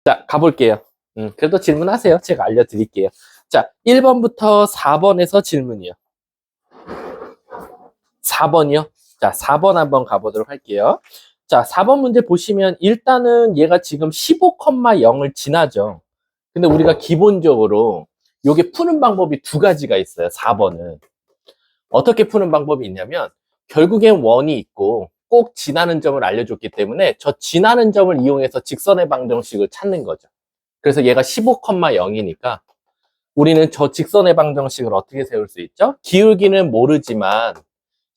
자, 가볼게요. 그래도 질문하세요. 제가 알려드릴게요. 자, 1번부터 4번에서 질문이요. 4번이요? 자, 4번 한번 가보도록 할게요. 자, 4번 문제 보시면 일단은 얘가 지금 15,0을 지나죠. 근데 우리가 기본적으로 요게 푸는 방법이 두 가지가 있어요. 4번은. 어떻게 푸는 방법이 있냐면 결국엔 원이 있고 꼭 지나는 점을 알려줬기 때문에 저 지나는 점을 이용해서 직선의 방정식을 찾는 거죠. 그래서 얘가 15,0이니까 우리는 저 직선의 방정식을 어떻게 세울 수 있죠? 기울기는 모르지만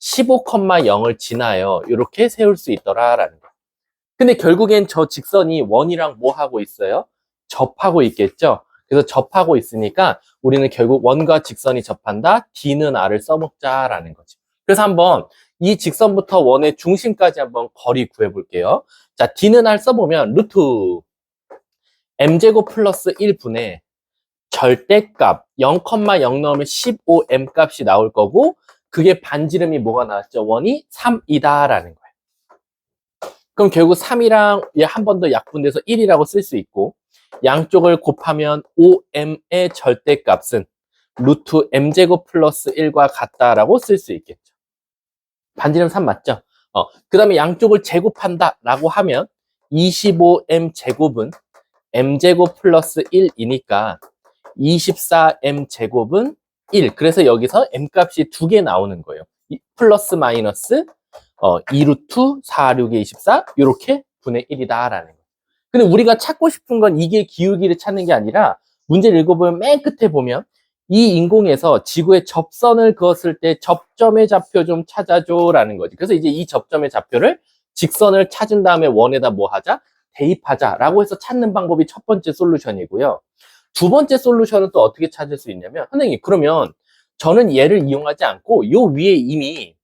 15,0을 지나요. 이렇게 세울 수 있더라라는 거. 근데 결국엔 저 직선이 원이랑 뭐 하고 있어요? 접하고 있겠죠? 그래서 접하고 있으니까 우리는 결국 원과 직선이 접한다. D는 R을 써먹자라는 거지. 그래서 한번 이 직선부터 원의 중심까지 한번 거리 구해볼게요. 자, D는 R 써보면 루트 m제곱 플러스 1분의 절대값 0,0 넣으면 15m 값이 나올 거고 그게 반지름이 뭐가 나왔죠? 원이 3이다라는 거예요. 그럼 결국 3이랑 한 번 더 약분돼서 1이라고 쓸 수 있고 양쪽을 곱하면 5m의 절대값은 루트 m제곱 플러스 1과 같다라고 쓸 수 있겠죠. 반지름 3 맞죠? 그 다음에 양쪽을 제곱한다 라고 하면 25m 제곱은 m제곱 플러스 1이니까 24m 제곱은 1. 그래서 여기서 m 값이 두 개 나오는 거예요. 플러스 마이너스 2루트 4, 6에 24 이렇게 분의 1이다라는 거예요. 근데 우리가 찾고 싶은 건 이게 기울기를 찾는 게 아니라 문제를 읽어보면 맨 끝에 보면 이 인공에서 지구에 접선을 그었을 때 접점의 좌표 좀 찾아줘라는 거지. 그래서 이제 이 접점의 좌표를 직선을 찾은 다음에 원에다 뭐 하자? 대입하자라고 해서 찾는 방법이 첫 번째 솔루션이고요. 두 번째 솔루션은 또 어떻게 찾을 수 있냐면 선생님 그러면 저는 얘를 이용하지 않고 요 위에 이미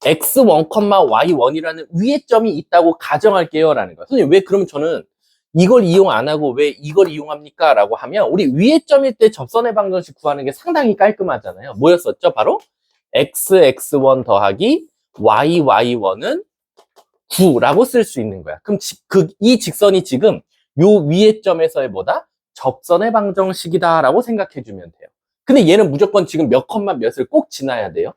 x1, y1이라는 위에 점이 있다고 가정할게요 라는 거예요. 선생님 왜 그러면 저는 이걸 이용 안 하고 왜 이걸 이용합니까? 라고 하면 우리 위에 점일 때 접선의 방정식 구하는 게 상당히 깔끔하잖아요. 뭐였었죠? 바로 xx1 더하기 yy1은 9라고 쓸 수 있는 거야. 그럼 이 직선이 지금 요 위에 점에서의 뭐다? 접선의 방정식이다라고 생각해 주면 돼요. 근데 얘는 무조건 지금 몇 컴마 몇을 꼭 지나야 돼요.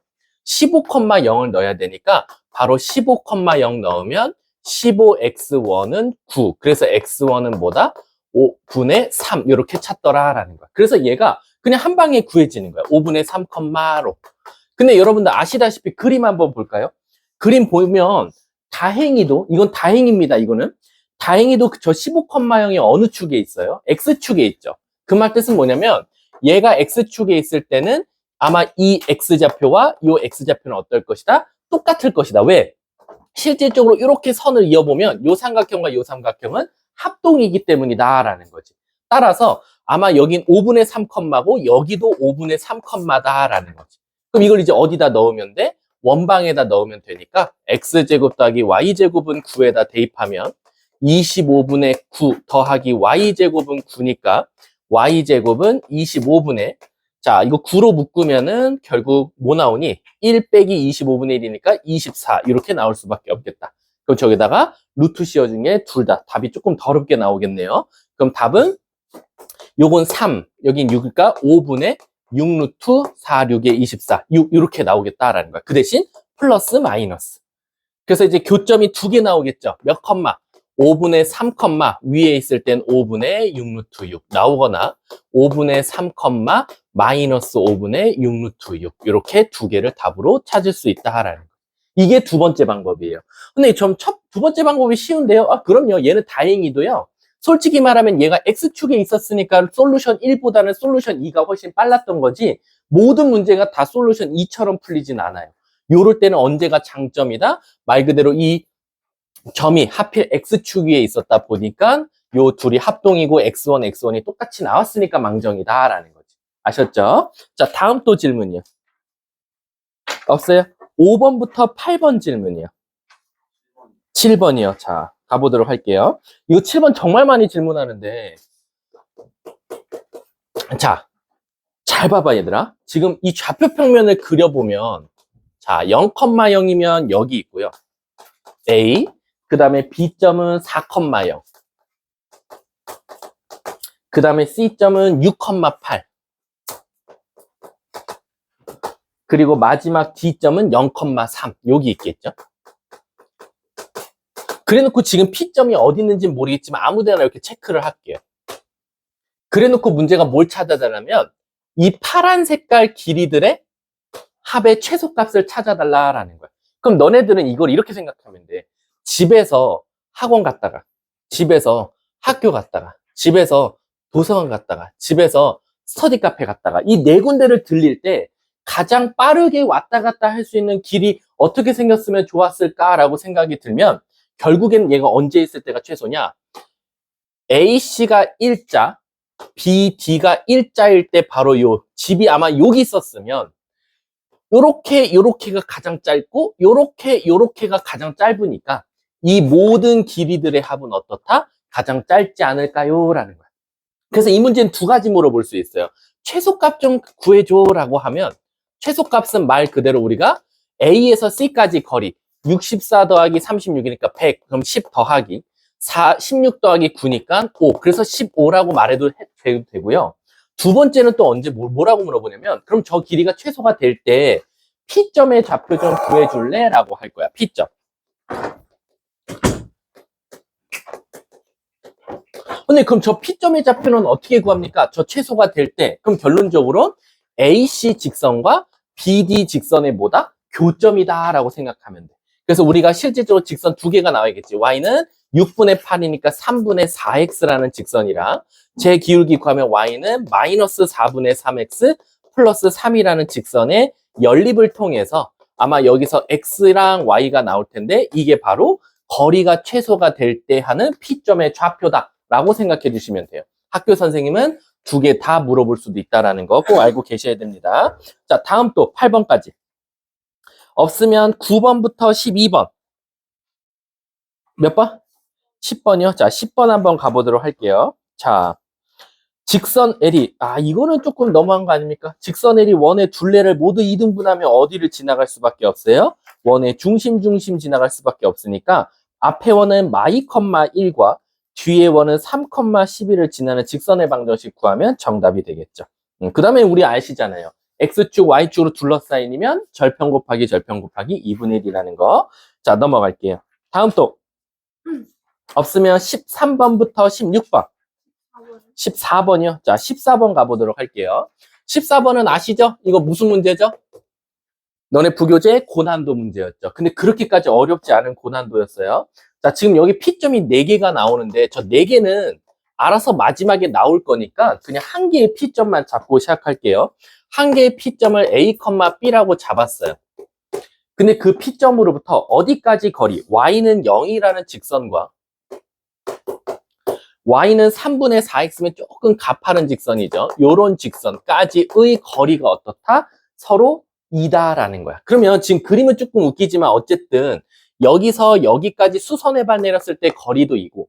15,0을 넣어야 되니까 바로 15,0 넣으면 15x1은 9. 그래서 x1은 뭐다? 5분의 3 이렇게 찾더라라는 거야. 그래서 얘가 그냥 한 방에 구해지는 거야. 5분의 3,로. 근데 여러분들 아시다시피 그림 한번 볼까요? 그림 보면 다행히도 이건 다행입니다. 이거는 다행히도 저 15,0이 어느 축에 있어요? X축에 있죠. 그 말 뜻은 뭐냐면 얘가 X축에 있을 때는 아마 이 X좌표와 이 X좌표는 어떨 것이다? 똑같을 것이다. 왜? 실질적으로 이렇게 선을 이어보면 이 삼각형과 이 삼각형은 합동이기 때문이다라는 거지. 따라서 아마 여긴 5분의 3컴마고 여기도 5분의 3컴마다라는 거지. 그럼 이걸 이제 어디다 넣으면 돼? 원방에다 넣으면 되니까 x제곱 더하기 y제곱은 9에다 대입하면 25분의 9 더하기 y제곱은 9니까 y제곱은 25분의 자 이거 9로 묶으면은 결국 뭐 나오니? 1 빼기 25분의 1이니까 24 이렇게 나올 수밖에 없겠다. 그럼 저기다가 루트 씌워준 게 둘 다 답이 조금 더럽게 나오겠네요. 그럼 답은 요건 3 여긴 6이니까 5분의 6루트 4, 6에 24 6 이렇게 나오겠다라는 거야. 그 대신 플러스 마이너스. 그래서 이제 교점이 두 개 나오겠죠. 몇 컴마? 5분의 3 컴마 위에 있을 땐 5분의 6루트 6 나오거나 5분의 3 컴마 마이너스 5분의 6루트 6 이렇게 두 개를 답으로 찾을 수 있다라는 거. 이게 두 번째 방법이에요. 근데 두 번째 방법이 쉬운데요. 아, 그럼요. 얘는 다행히도요. 솔직히 말하면 얘가 X축에 있었으니까 솔루션 1보다는 솔루션 2가 훨씬 빨랐던 거지 모든 문제가 다 솔루션 2처럼 풀리진 않아요. 요럴 때는 언제가 장점이다? 말 그대로 이 점이 하필 X축 위에 있었다 보니까 요 둘이 합동이고 X1, X1이 똑같이 나왔으니까 망정이다 라는 거지. 아셨죠? 자, 다음 또 질문이요. 없어요? 5번부터 8번 질문이요. 7번이요. 자, 가보도록 할게요. 이거 7번 정말 많이 질문하는데 자, 잘 봐봐 얘들아. 지금 이 좌표 평면을 그려보면 자, 0,0이면 여기 있고요. A, 그 다음에 B점은 4,0 그 다음에 C점은 6,8. 그리고 마지막 D점은 0,3. 여기 있겠죠. 그래놓고 지금 P점이 어디 있는지 모르겠지만 아무데나 이렇게 체크를 할게요. 그래놓고 문제가 뭘 찾아달라면 이 파란 색깔 길이들의 합의 최소값을 찾아달라라는 거야. 그럼 너네들은 이걸 이렇게 생각하면 돼. 집에서 학원 갔다가, 집에서 학교 갔다가, 집에서 도서관 갔다가, 집에서 스터디 카페 갔다가 이 네 군데를 들릴 때 가장 빠르게 왔다 갔다 할 수 있는 길이 어떻게 생겼으면 좋았을까라고 생각이 들면 결국엔 얘가 언제 있을 때가 최소냐? A씨가 일자, BD가 일자일 때 바로 요 집이 아마 여기 있었으면 요렇게가 가장 짧고 요렇게가 가장 짧으니까 이 모든 길이들의 합은 어떻다? 가장 짧지 않을까요? 라는 거야. 그래서 이 문제는 두 가지 물어볼 수 있어요. 최소값 좀 구해줘 라고 하면 최소값은 말 그대로 우리가 A에서 C까지 거리 64 더하기 36이니까 100 그럼 10 더하기 16 더하기 9니까 5 그래서 15라고 말해도 되고요. 두 번째는 또 언제 뭐라고 물어보냐면 그럼 저 길이가 최소가 될 때 P점의 좌표 좀 구해줄래? 라고 할 거야. P점. 근데 그럼 저 P점의 좌표는 어떻게 구합니까? 저 최소가 될 때 그럼 결론적으로 AC 직선과 BD 직선의 뭐다? 교점이다 라고 생각하면 돼. 그래서 우리가 실질적으로 직선 두 개가 나와야겠지. Y는 6분의 8이니까 3분의 4X라는 직선이랑 제 기울기 구하면 Y는 마이너스 4분의 3X 플러스 3이라는 직선의 연립을 통해서 아마 여기서 X랑 Y가 나올 텐데 이게 바로 거리가 최소가 될 때 하는 P점의 좌표다 라고 생각해 주시면 돼요. 학교 선생님은 두 개 다 물어볼 수도 있다는 거 꼭 알고 계셔야 됩니다. 자, 다음 또 8번까지. 없으면 9번부터 12번. 몇 번? 10번이요. 자, 10번 한번 가보도록 할게요. 자, 직선 L이, 이거는 조금 너무한 거 아닙니까? 직선 L이 원의 둘레를 모두 이등분하면 어디를 지나갈 수밖에 없어요? 원의 중심 지나갈 수밖에 없으니까 앞에 원은 마이, 1과 뒤에 원은 3,11을 지나는 직선의 방정식 구하면 정답이 되겠죠. 그 다음에 우리 아시잖아요. X축, Y축으로 둘러싸이면 절편 곱하기 2분의 1이라는 거. 자, 넘어갈게요. 다음 또. 없으면 13번부터 16번. 14번이요. 자, 14번 가보도록 할게요. 14번은 아시죠? 이거 무슨 문제죠? 너네 부교재 고난도 문제였죠. 근데 그렇게까지 어렵지 않은 고난도였어요. 자, 지금 여기 P점이 4개가 나오는데 저 4개는 알아서 마지막에 나올 거니까 그냥 한 개의 P점만 잡고 시작할게요. 한 개의 P점을 A, B라고 잡았어요. 근데 그 P점으로부터 어디까지 거리, Y는 0이라는 직선과 Y는 3분의 4X면 조금 가파른 직선이죠. 요런 직선까지의 거리가 어떻다? 서로 2다라는 거야. 그러면 지금 그림은 조금 웃기지만 어쨌든 여기서 여기까지 수선의 발 내렸을 때 거리도 2고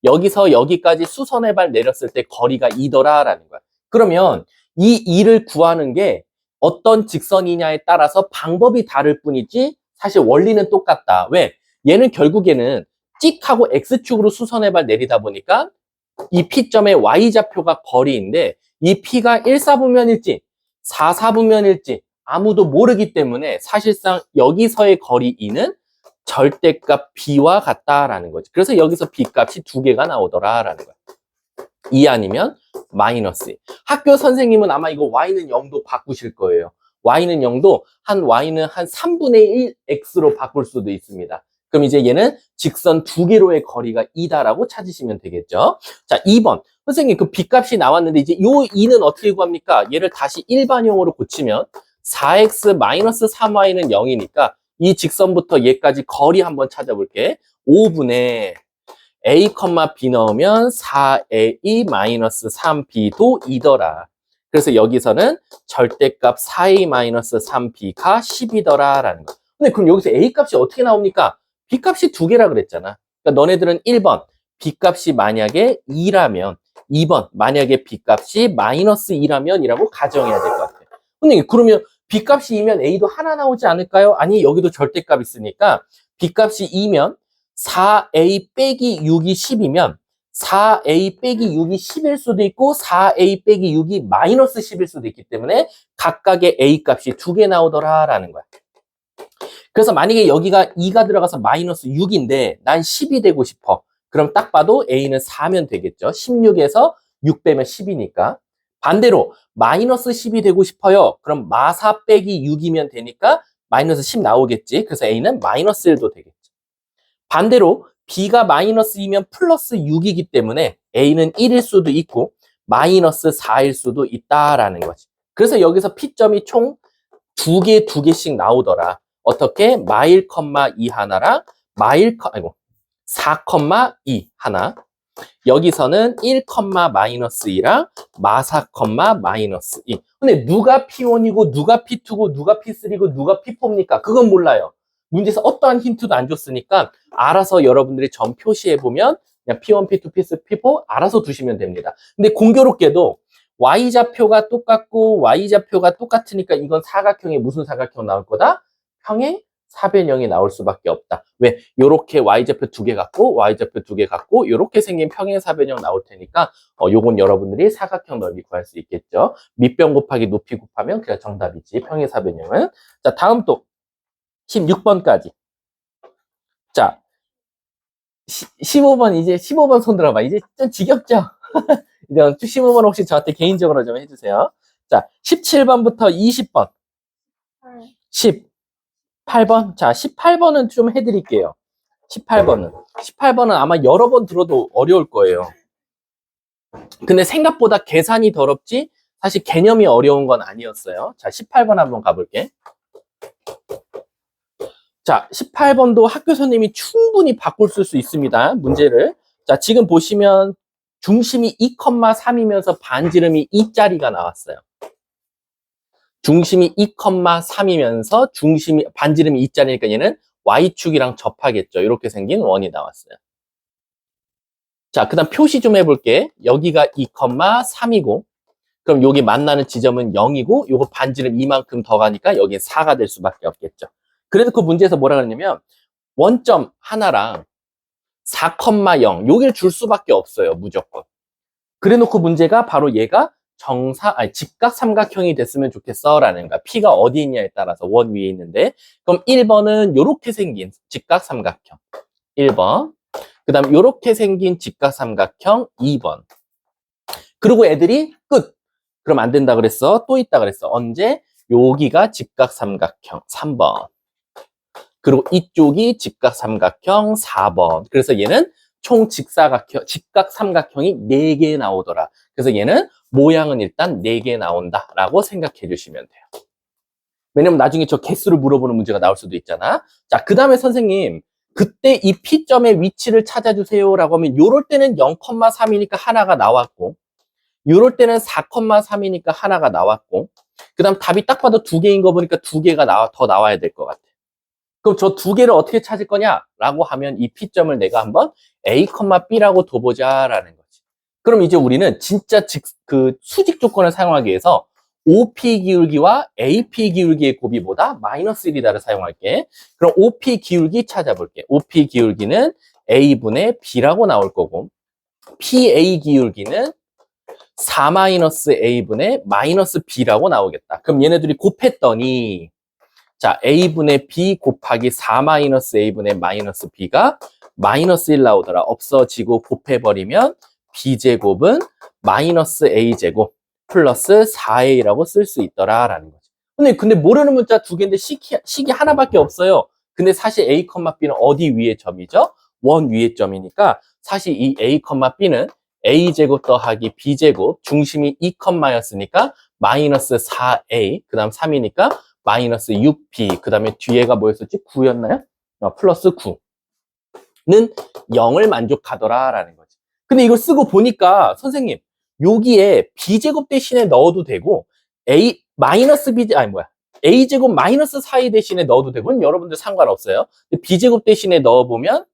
여기서 여기까지 수선의 발 내렸을 때 거리가 2더라라는 거야. 그러면 이 2를 구하는 게 어떤 직선이냐에 따라서 방법이 다를 뿐이지 사실 원리는 똑같다. 왜? 얘는 결국에는 찍하고 X축으로 수선의 발 내리다 보니까 이 P점의 Y좌표가 거리인데 이 P가 1사분면일지 4사분면일지 아무도 모르기 때문에 사실상 여기서의 거리 2는 절대값 B와 같다라는 거지. 그래서 여기서 B 값이 두 개가 나오더라라는 거야. 2 아니면 마이너스 2. 학교 선생님은 아마 이거 Y는 0도 바꾸실 거예요. Y는 0도 Y는 한 3분의 1 X로 바꿀 수도 있습니다. 그럼 이제 얘는 직선 두 개로의 거리가 2다라고 찾으시면 되겠죠. 자, 2번. 선생님, 그 B값이 나왔는데 이제 요 2는 어떻게 구합니까? 얘를 다시 일반형으로 고치면 4X 마이너스 3Y는 0이니까 이 직선부터 얘까지 거리 한번 찾아볼게. 5분의 A, B 넣으면 4A 마이너스 3B도 2더라. 그래서 여기서는 절대값 4A 마이너스 3B가 10이더라라는 거. 근데 그럼 여기서 A 값이 어떻게 나옵니까? B 값이 두 개라 그랬잖아. 그러니까 너네들은 1번 B 값이 만약에 2라면 2번 만약에 B 값이 마이너스 2라면 이라고 가정해야 될 것 같아. 근데 그러면 B 값이 2면 A도 하나 나오지 않을까요? 아니 여기도 절대값 있으니까 B 값이 2면 4A 빼기 6이 10이면 4a 빼기 6이 10일 수도 있고 4a 빼기 6이 마이너스 10일 수도 있기 때문에 각각의 a 값이 두 개 나오더라라는 거야. 그래서 만약에 여기가 2가 들어가서 마이너스 6인데 난 10이 되고 싶어. 그럼 딱 봐도 a는 4면 되겠죠. 16에서 6 빼면 10이니까. 반대로 마이너스 10이 되고 싶어요. 그럼 마4 빼기 6이면 되니까 마이너스 10 나오겠지. 그래서 a는 마이너스 1도 되겠죠. 반대로 b가 마이너스 2면 플러스 6이기 때문에 a는 1일 수도 있고 마이너스 4일 수도 있다라는 거지. 그래서 여기서 p점이 총 두 개씩 나오더라. 어떻게? 마1, 2 하나랑 4, 2 하나. 여기서는 1, 마이너스 2랑 마4, 마이너스 2. 근데 누가 P1이고 누가 P2고 누가 P3고 누가 P4입니까? 그건 몰라요. 문제에서 어떠한 힌트도 안 줬으니까 알아서 여러분들이 점 표시해보면 그냥 P1, P2, P3, P4 알아서 두시면 됩니다. 근데 공교롭게도 Y좌표가 똑같고 Y좌표가 똑같으니까 이건 사각형에 무슨 사각형 나올 거다? 평행 사변형이 나올 수밖에 없다. 왜? 요렇게 Y좌표 두 개 갖고 Y좌표 두 개 갖고 요렇게 생긴 평행 사변형 나올 테니까 요건 여러분들이 사각형 넓이 구할 수 있겠죠. 밑변 곱하기 높이 곱하면 그냥 정답이지. 평행 사변형은. 자, 다음 또 16번까지. 자, 15번 이제 15번 손 들어봐. 이제 좀 지겹죠? 이제 15번 혹시 저한테 개인적으로 좀 해주세요. 자, 17번부터 20번. 18번. 자, 18번은 좀 해드릴게요. 18번은 아마 여러 번 들어도 어려울 거예요. 근데 생각보다 계산이 더럽지 사실 개념이 어려운 건 아니었어요. 자, 18번 한번 가볼게. 자, 18번도 학교 선생님이 충분히 바꿀 수 있습니다. 문제를. 자, 지금 보시면 중심이 2,3이면서 반지름이 2짜리가 나왔어요. 중심이 2,3이면서 반지름이 2짜리니까 얘는 Y축이랑 접하겠죠. 이렇게 생긴 원이 나왔어요. 자, 그 다음 표시 좀 해볼게. 여기가 2,3이고, 그럼 여기 만나는 지점은 0이고, 요거 반지름 이만큼 더 가니까 여기 4가 될 수밖에 없겠죠. 그래서 그 문제에서 뭐라 그러냐면, 원점 하나랑 4,0 여길 줄 수밖에 없어요. 무조건. 그래 놓고 문제가 바로 얘가 직각삼각형이 됐으면 좋겠어 라는 거야. P가 어디 있냐에 따라서 원 위에 있는데, 그럼 1번은 요렇게 생긴 직각삼각형 1번, 그 다음 요렇게 생긴 직각삼각형 2번. 그리고 애들이 끝. 그럼 안 된다 그랬어. 또 있다 그랬어. 언제? 여기가 직각삼각형 3번. 그리고 이쪽이 직각삼각형 4번. 그래서 얘는 총 직각삼각형이 4개 나오더라. 그래서 얘는 모양은 일단 4개 나온다라고 생각해 주시면 돼요. 왜냐면 나중에 저 개수를 물어보는 문제가 나올 수도 있잖아. 자, 그 다음에 선생님, 그때 이 P점의 위치를 찾아주세요라고 하면 요럴 때는 0,3이니까 하나가 나왔고, 요럴 때는 4,3이니까 하나가 나왔고, 그 다음 답이 딱 봐도 2개인 거 보니까 2개가 더 나와야 될 것 같아. 그럼 저 2개를 어떻게 찾을 거냐라고 하면 이 P점을 내가 한번 A, B라고 둬보자라는 거지. 그럼 이제 우리는 진짜 수직 조건을 사용하기 위해서 OP 기울기와 AP 기울기의 곱이보다 마이너스 1이다를 사용할게. 그럼 OP 기울기 찾아볼게. OP 기울기는 A분의 B라고 나올 거고, PA 기울기는 4-A분의 마이너스 B라고 나오겠다. 그럼 얘네들이 곱했더니, 자, A분의 B 곱하기 4-A분의 마이너스 B가 마이너스 1 나오더라. 없어지고 곱해버리면 B제곱은 마이너스 A제곱 플러스 4A라고 쓸 수 있더라라는 거죠. 근데 모르는 문자 2개인데 식이 하나밖에 없어요. 근데 사실 A, B는 어디 위의 점이죠? 원 위의 점이니까 사실 이 A, B는 A제곱 더하기 B제곱, 중심이 2,였으니까 마이너스 4A, 그 다음 3이니까 마이너스 6B, 그 다음에 뒤에가 뭐였었지? 9였나요? 플러스 9는 0을 만족하더라라는 거지. 근데 이걸 쓰고 보니까 선생님, 여기에 B제곱 대신에 넣어도 되고 A제곱 마이너스 4A 대신에 넣어도 되고 여러분들 상관없어요. B제곱 대신에 넣어보면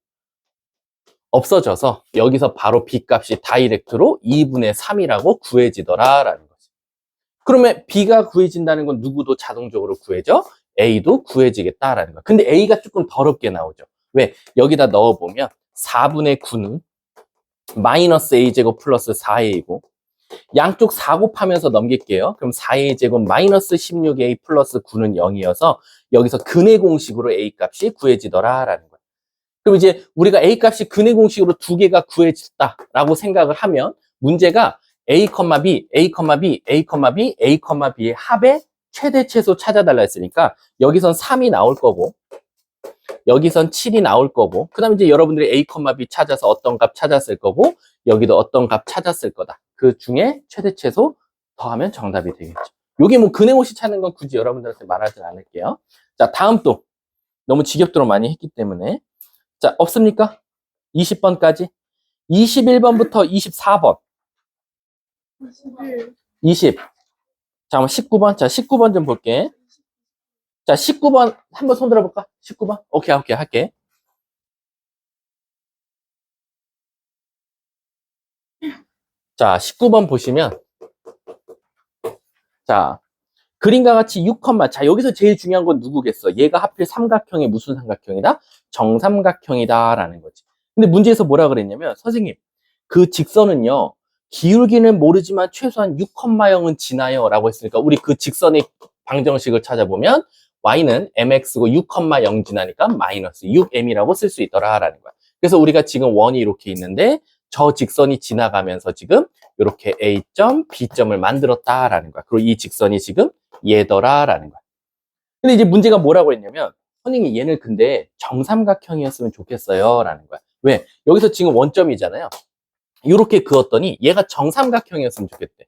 없어져서 여기서 바로 B값이 다이렉트로 2분의 3이라고 구해지더라라는 거지. 그러면 B가 구해진다는 건 누구도 자동적으로 구해져? A도 구해지겠다라는 거야. 근데 A가 조금 더럽게 나오죠. 왜? 여기다 넣어보면 4분의 9는 마이너스 a제곱 플러스 4a고 양쪽 4 곱하면서 넘길게요. 그럼 4a제곱 마이너스 16a 플러스 9는 0이어서 여기서 근의 공식으로 a 값이 구해지더라라는 거예요. 그럼 이제 우리가 a 값이 근의 공식으로 두 개가 구해졌다라고 생각을 하면 문제가 a, b, a, b, a, b, a, b의 합의 최대 최소 찾아달라 했으니까 여기선 3이 나올 거고 여기선 7이 나올 거고 그 다음에 이제 여러분들이 a, b 찾아서 어떤 값 찾았을 거고 여기도 어떤 값 찾았을 거다. 그 중에 최대 최소 더하면 정답이 되겠죠. 요게 뭐 근의 공식 찾는 건 굳이 여러분들한테 말하진 않을게요. 자, 다음 또 너무 지겹도록 많이 했기 때문에 자, 없습니까? 20번까지 21번부터 24번 20 잠깐만 19번 자 19번 좀 볼게. 자 19번 한번 손 들어볼까? 19번 오케이 할게. 자 19번 보시면 자 그림과 같이 6, 자 여기서 제일 중요한 건 누구겠어? 얘가 하필 삼각형의 무슨 삼각형이다? 정삼각형이다 라는 거지. 근데 문제에서 뭐라 그랬냐면 선생님 그 직선은요 기울기는 모르지만 최소한 6,0은 지나요 라고 했으니까 우리 그 직선의 방정식을 찾아보면 y는 mx고 6,0 지나니까 마이너스 6m이라고 쓸 수 있더라 라는 거야. 그래서 우리가 지금 원이 이렇게 있는데 저 직선이 지나가면서 지금 이렇게 A점, B점을 만들었다라는 거야. 그리고 이 직선이 지금 얘더라라는 거야. 근데 이제 문제가 뭐라고 했냐면 선생님 얘는 근데 정삼각형이었으면 좋겠어요 라는 거야. 왜? 여기서 지금 원점이잖아요. 이렇게 그었더니 얘가 정삼각형이었으면 좋겠대.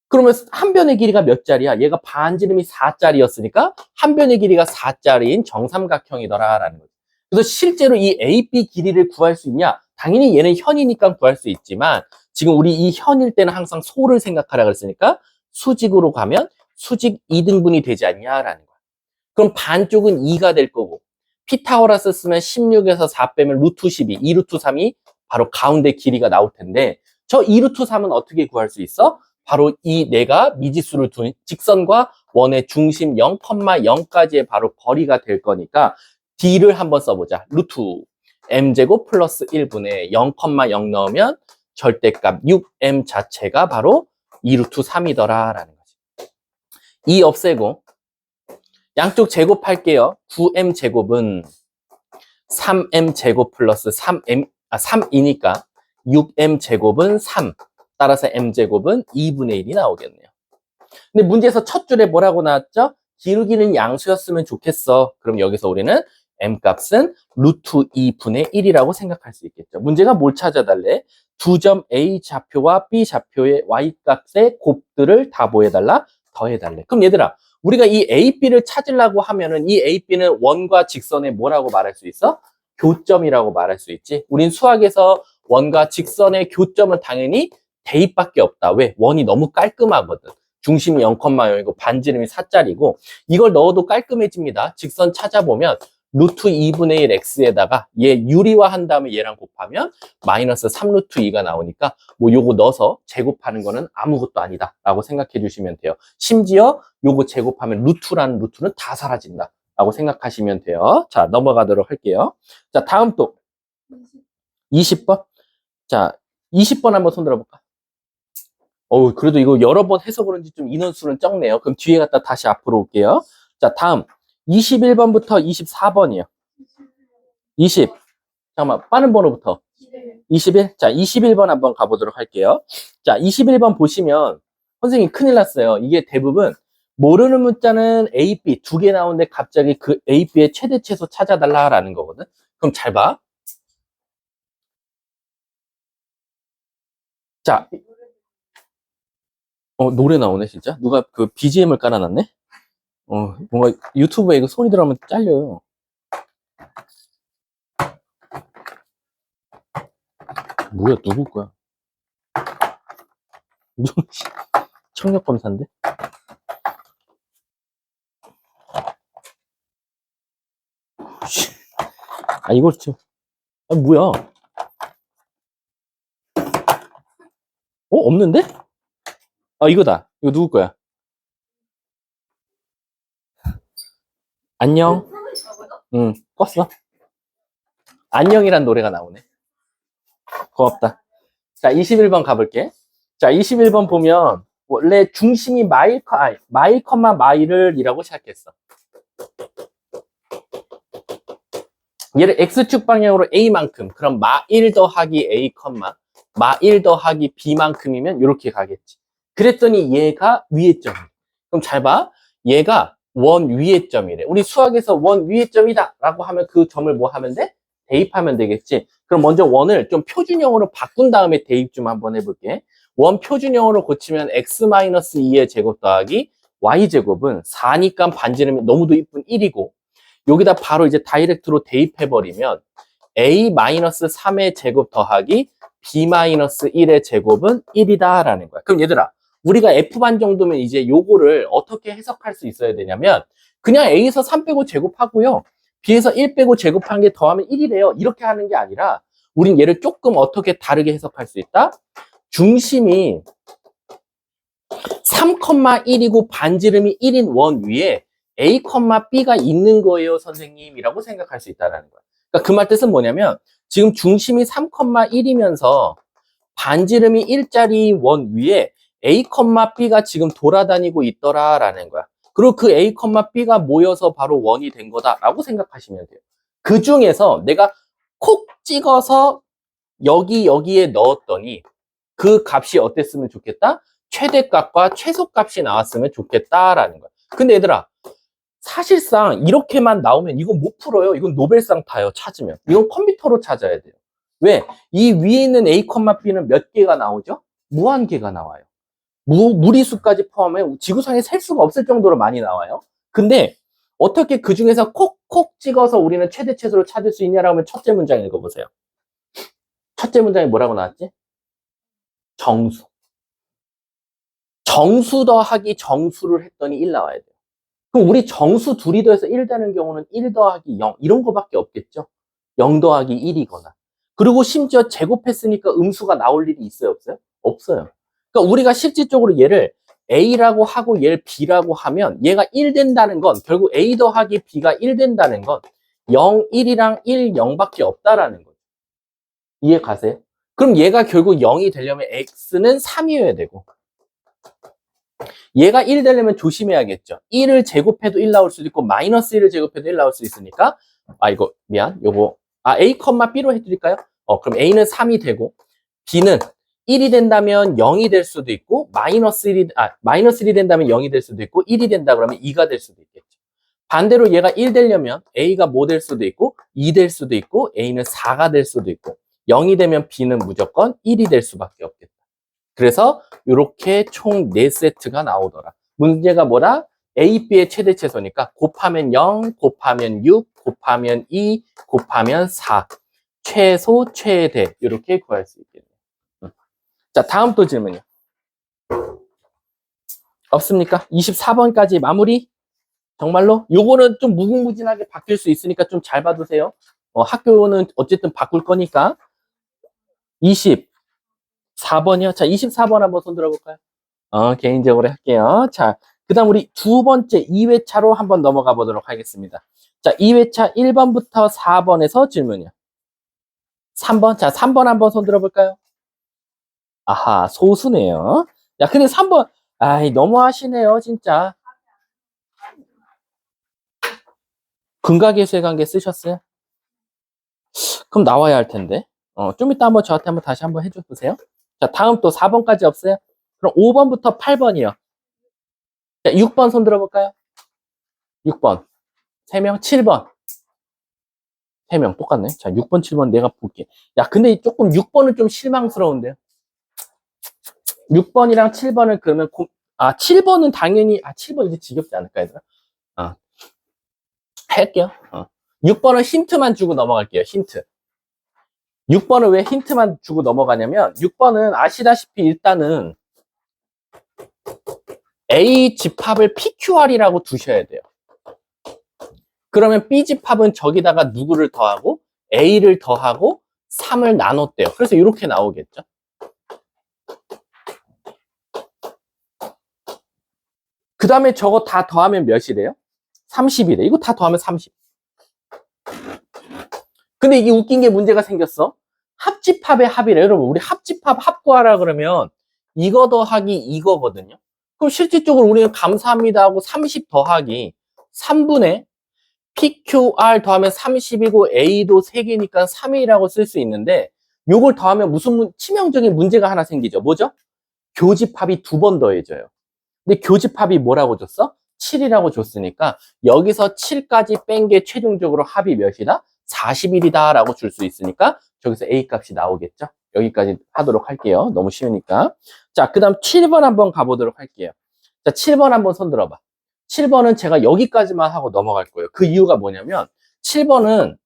그러면 한 변의 길이가 몇 짜리야? 얘가 반지름이 4짜리였으니까 한 변의 길이가 4짜리인 정삼각형이더라라는 거지. 그래서 실제로 이 AB 길이를 구할 수 있냐? 당연히 얘는 현이니까 구할 수 있지만 지금 우리 이 현일 때는 항상 소를 생각하라 그랬으니까 수직으로 가면 수직 2등분이 되지 않냐라는 거야. 그럼 반쪽은 2가 될 거고 피타고라스 쓰면 16에서 4 빼면 루트 12, 2 루트 3이 바로 가운데 길이가 나올 텐데 저 2 루트 3은 어떻게 구할 수 있어? 바로 이 내가 미지수를 둔 직선과 원의 중심 0,0까지의 바로 거리가 될 거니까 D를 한번 써보자. 루트 m제곱 플러스 1분의 0,0 넣으면 절대값 6m 자체가 바로 2 루트 3이더라라는 거지. 2 없애고 양쪽 제곱할게요. 9m 제곱은 3m 제곱 플러스 3이니까 6m 제곱은 3. 따라서 m 제곱은 2분의 1이 나오겠네요. 근데 문제에서 첫 줄에 뭐라고 나왔죠? 기울기는 양수였으면 좋겠어. 그럼 여기서 우리는 m 값은 루트 2분의 1이라고 생각할 수 있겠죠. 문제가 뭘 찾아달래? 두 점 A 좌표와 B 좌표의 y 값의 곱들을 다 보여달라? 더해달래. 그럼 얘들아, 우리가 이 A, B를 찾으려고 하면은 이 A, B는 원과 직선의 뭐라고 말할 수 있어? 교점이라고 말할 수 있지. 우린 수학에서 원과 직선의 교점은 당연히 대입밖에 없다. 왜? 원이 너무 깔끔하거든. 중심이 0,0이고 반지름이 4짜리고 이걸 넣어도 깔끔해집니다. 직선 찾아보면 루트 2분의 1 x에다가 얘 유리화한 다음에 얘랑 곱하면 마이너스 3 루트 2가 나오니까 뭐 요거 넣어서 제곱하는 거는 아무것도 아니다 라고 생각해 주시면 돼요. 심지어 요거 제곱하면 루트라는 루트는 다 사라진다 라고 생각하시면 돼요. 자, 넘어가도록 할게요. 자, 다음 또 20번. 자, 20번 한번 손 들어볼까? 그래도 이거 여러 번 해서 그런지 좀 인원수는 적네요. 그럼 뒤에 갔다 다시 앞으로 올게요. 자, 다음 21번부터 24번이요. 20. 잠깐만, 빠른 번호부터. 21. 자, 21번 한번 가보도록 할게요. 자, 21번 보시면 선생님 큰일 났어요. 이게 대부분 모르는 문자는 A, B 두 개 나오는데 갑자기 그 A, B의 최대 최소 찾아달라라는 거거든. 그럼 잘 봐. 자, 노래 나오네, 진짜. 누가 그 BGM을 깔아놨네? 뭔가 유튜브에 이거 소리 들어가면 잘려요. 뭐야, 누구 거야? 청력 검사인데? 이걸 좀, 뭐야? 없는데? 이거다. 이거 누구 거야? 안녕. 응, 껐어. 안녕이란 노래가 나오네. 고맙다. 자, 21번 가볼게. 자, 21번 보면 원래 중심이 마일, 마일을 이라고 시작했어. 얘를 x축 방향으로 a만큼, 그럼 마1 더하기 a, 마1 더하기 b만큼이면 이렇게 가겠지. 그랬더니 얘가 위의 점이야. 그럼 잘 봐. 얘가 원 위의 점이래. 우리 수학에서 원 위의 점이다 라고 하면 그 점을 뭐 하면 돼? 대입하면 되겠지. 그럼 먼저 원을 좀 표준형으로 바꾼 다음에 대입 좀 한번 해볼게. 원 표준형으로 고치면 x-2의 제곱 더하기 y제곱은 4니까 반지름이 너무도 이쁜 1이고, 여기다 바로 이제 다이렉트로 대입해버리면 a-3의 제곱 더하기 b-1의 제곱은 1이다 라는 거야. 그럼 얘들아, 우리가 F반 정도면 이제 요거를 어떻게 해석할 수 있어야 되냐면, 그냥 A에서 3 빼고 제곱하고요, B에서 1 빼고 제곱한 게 더하면 1이래요. 이렇게 하는 게 아니라, 우린 얘를 조금 어떻게 다르게 해석할 수 있다? 중심이 3,1이고 반지름이 1인 원 위에 A, B가 있는 거예요, 선생님이라고 생각할 수 있다는 거야. 그러니까 그 말 뜻은 뭐냐면, 지금 중심이 3,1이면서 반지름이 1짜리 원 위에 A, B가 지금 돌아다니고 있더라라는 거야. 그리고 그 A, B가 모여서 바로 원이 된 거다라고 생각하시면 돼요. 그 중에서 내가 콕 찍어서 여기에 넣었더니 그 값이 어땠으면 좋겠다? 최대값과 최소값이 나왔으면 좋겠다라는 거야. 근데 얘들아, 사실상 이렇게만 나오면 이건 못 풀어요. 이건 노벨상 타요, 찾으면. 이건 컴퓨터로 찾아야 돼요. 왜? 이 위에 있는 A, B는 몇 개가 나오죠? 무한 개가 나와요. 무리수까지 포함해 지구상에 셀 수가 없을 정도로 많이 나와요. 근데 어떻게 그 중에서 콕콕 찍어서 우리는 최대 최소를 찾을 수 있냐라고 하면 첫째 문장 읽어보세요. 첫째 문장에 뭐라고 나왔지? 정수. 정수 더하기 정수를 했더니 1 나와야 돼요. 그럼 우리 정수 둘이 더해서 1 되는 경우는 1 더하기 0 이런 거밖에 없겠죠. 0 더하기 1이거나. 그리고 심지어 제곱했으니까 음수가 나올 일이 있어요, 없어요? 없어요. 그러니까 우리가 실질적으로 얘를 A라고 하고 얘를 B라고 하면 얘가 1 된다는 건, 결국 A 더하기 B가 1 된다는 건 0, 1이랑 1, 0밖에 없다라는 거죠. 이해 가세요? 그럼 얘가 결국 0이 되려면 X는 3이어야 되고, 얘가 1 되려면 조심해야겠죠. 1을 제곱해도 1 나올 수도 있고 마이너스 1을 제곱해도 1 나올 수 있으니까, 이거 미안, 요거 A, B로 해드릴까요? 그럼 A는 3이 되고 B는 1이 된다면 0이 될 수도 있고 마이너스 1이 된다면 0이 될 수도 있고 1이 된다 그러면 2가 될 수도 있겠죠. 반대로 얘가 1 되려면 A가 뭐 될 수도 있고 2 될 수도 있고 A는 4가 될 수도 있고 0이 되면 B는 무조건 1이 될 수밖에 없겠다. 그래서 이렇게 총 4세트가 나오더라. 문제가 뭐라? A, B의 최대 최소니까 곱하면 0, 곱하면 6, 곱하면 2, 곱하면 4. 최소, 최대 이렇게 구할 수 있겠네요. 자, 다음 또 질문이요. 없습니까? 24번까지 마무리? 정말로? 요거는 좀 무궁무진하게 바뀔 수 있으니까 좀 잘 봐두세요. 학교는 어쨌든 바꿀 거니까. 24번이요? 자, 24번 한번 손 들어볼까요? 개인적으로 할게요. 자, 그 다음 우리 두 번째 2회차로 한번 넘어가 보도록 하겠습니다. 자, 2회차 1번부터 4번에서 질문이요. 3번? 자, 3번 한번 손 들어볼까요? 아하, 소수네요. 야, 근데 3번, 너무 하시네요, 진짜. 근각계수의 관계 쓰셨어요? 그럼 나와야 할 텐데. 좀 이따 한번 저한테 한번 다시 한번 해줘 보세요. 자, 다음 또 4번까지 없어요? 그럼 5번부터 8번이요. 자, 6번 손 들어볼까요? 6번. 3명, 7번. 3명 똑같네. 자, 6번, 7번 내가 볼게. 야, 근데 조금 6번은 좀 실망스러운데요. 6번이랑 7번을 그러면 7번은 당연히 7번 이제 지겹지 않을까 얘들아? 할게요. 6번은 힌트만 주고 넘어갈게요. 힌트. 6번은 왜 힌트만 주고 넘어가냐면 6번은 아시다시피 일단은 A 집합을 PQR이라고 두셔야 돼요. 그러면 B 집합은 저기다가 누구를 더하고 A를 더하고 3을 나눴대요. 그래서 이렇게 나오겠죠. 그 다음에 저거 다 더하면 몇이래요? 30이래. 이거 다 더하면 30. 근데 이게 웃긴 게 문제가 생겼어. 합집합의 합이래. 여러분, 우리 합집합 합구하라 그러면 이거 더하기 이거거든요. 그럼 실질적으로 우리는 감사합니다 하고 30 더하기 3분의 PQR 더하면 30이고 A도 3개니까 3이라고 쓸 수 있는데 요걸 더하면 무슨 치명적인 문제가 하나 생기죠. 뭐죠? 교집합이 2번 더해져요. 근데 교집합이 뭐라고 줬어? 7이라고 줬으니까 여기서 7까지 뺀 게 최종적으로 합이 몇이다? 41이다 라고 줄 수 있으니까 저기서 A 값이 나오겠죠? 여기까지 하도록 할게요. 너무 쉬우니까. 자, 그 다음 7번 한번 가보도록 할게요. 자, 7번 한번 손 들어봐. 7번은 제가 여기까지만 하고 넘어갈 거예요. 그 이유가 뭐냐면 7번은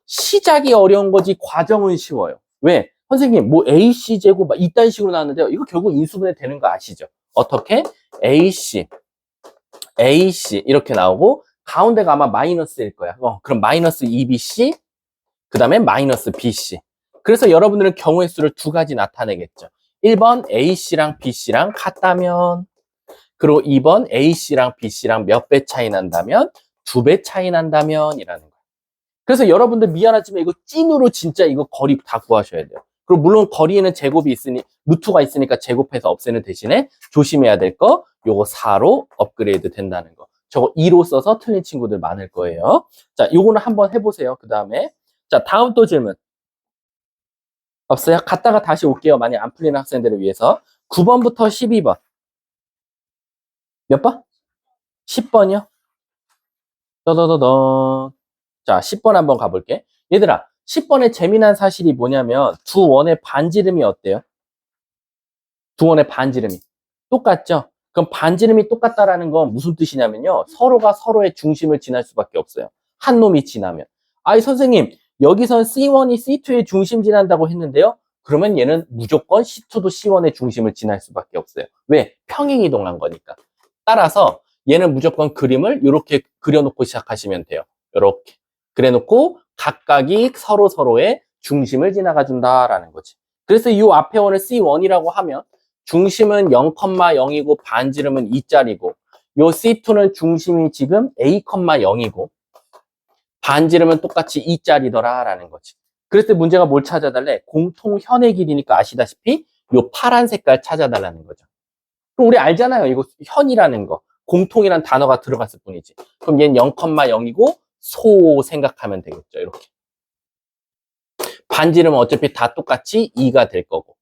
시작이 어려운 거지 과정은 쉬워요. 왜? 선생님 뭐 AC 제곱 막 이딴 식으로 나왔는데요. 이거 결국 인수분해 되는 거 아시죠? 어떻게? AC 이렇게 나오고 가운데가 아마 마이너스일 거야. 그럼 마이너스 2BC 그 다음에 마이너스 BC. 그래서 여러분들은 경우의 수를 2가지 나타내겠죠. 1번 AC랑 BC랑 같다면, 그리고 2번 AC랑 BC랑 몇 배 차이 난다면, 2배 차이 난다면 이라는 거예요. 그래서 여러분들 미안하지만 이거 찐으로 진짜 이거 거리 다 구하셔야 돼요. 그리고 물론 거리에는 제곱이 있으니 루트가 있으니까 제곱해서 없애는 대신에 조심해야 될 거 요거 4로 업그레이드 된다는 거. 저거 2로 써서 틀린 친구들 많을 거예요. 자, 요거는 한번 해보세요. 그 다음에 자, 다음 또 질문 없어요? 갔다가 다시 올게요. 만약 안 풀리는 학생들을 위해서. 9번부터 12번 몇 번? 10번이요? 떠더더더. 자, 10번 한번 가볼게. 얘들아, 10번의 재미난 사실이 뭐냐면 두 원의 반지름이 어때요? 두 원의 반지름이 똑같죠? 그럼 반지름이 똑같다라는 건 무슨 뜻이냐면요. 서로가 서로의 중심을 지날 수밖에 없어요. 한 놈이 지나면. 아이 선생님, 여기선 C1이 C2의 중심 지난다고 했는데요. 그러면 얘는 무조건 C2도 C1의 중심을 지날 수밖에 없어요. 왜? 평행 이동한 거니까. 따라서 얘는 무조건 그림을 이렇게 그려놓고 시작하시면 돼요. 이렇게. 그래놓고 각각이 서로의 중심을 지나가 준다라는 거지. 그래서 이 앞에 원을 C1이라고 하면 중심은 0,0이고 반지름은 2짜리고 요 C2는 중심이 지금 A,0이고 반지름은 똑같이 2짜리더라 라는 거지. 그래서 문제가 뭘 찾아달래? 공통현의 길이니까 아시다시피 요 파란 색깔 찾아달라는 거죠. 그럼 우리 알잖아요. 이거 현이라는 거. 공통이란 단어가 들어갔을 뿐이지. 그럼 얘는 0,0이고 소 생각하면 되겠죠. 이렇게. 반지름은 어차피 다 똑같이 2가 될 거고.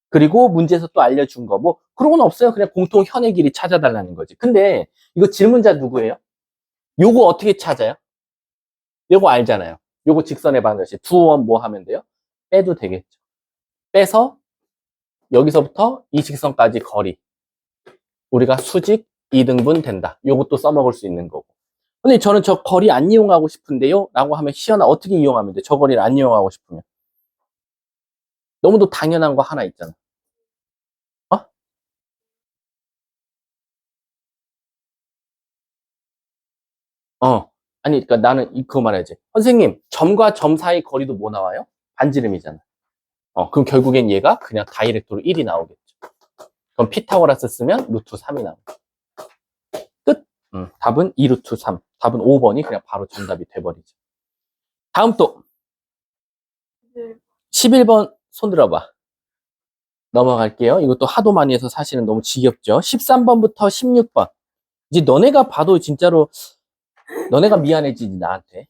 그리고 문제에서 또 알려준 거 뭐 그런 건 없어요. 그냥 공통 현의 길이 찾아달라는 거지. 근데 이거 질문자 누구예요? 요거 어떻게 찾아요? 요거 알잖아요. 요거 직선의 반드시 두원 뭐 하면 돼요? 빼도 되겠죠. 빼서 여기서부터 이 직선까지 거리 우리가 수직 2등분 된다. 요것도 써먹을 수 있는 거고. 근데 저는 저 거리 안 이용하고 싶은데요? 라고 하면 시연아 어떻게 이용하면 돼? 저 거리를 안 이용하고 싶으면. 너무도 당연한 거 하나 있잖아. 어? 아니, 그러니까 나는 그거 말해야지. 선생님, 점과 점 사이 거리도 뭐 나와요? 반지름이잖아. 그럼 결국엔 얘가 그냥 다이렉트로 1이 나오겠죠. 그럼 피타고라스 쓰면 루트 3이 나오고. 끝. 답은 2 루트 3. 답은 5번이 그냥 바로 정답이 돼버리죠. 다음 또 11번 손 들어봐. 넘어갈게요. 이것도 하도 많이 해서 사실은 너무 지겹죠. 13번부터 16번. 이제 너네가 봐도 진짜로 너네가 미안해지지 나한테.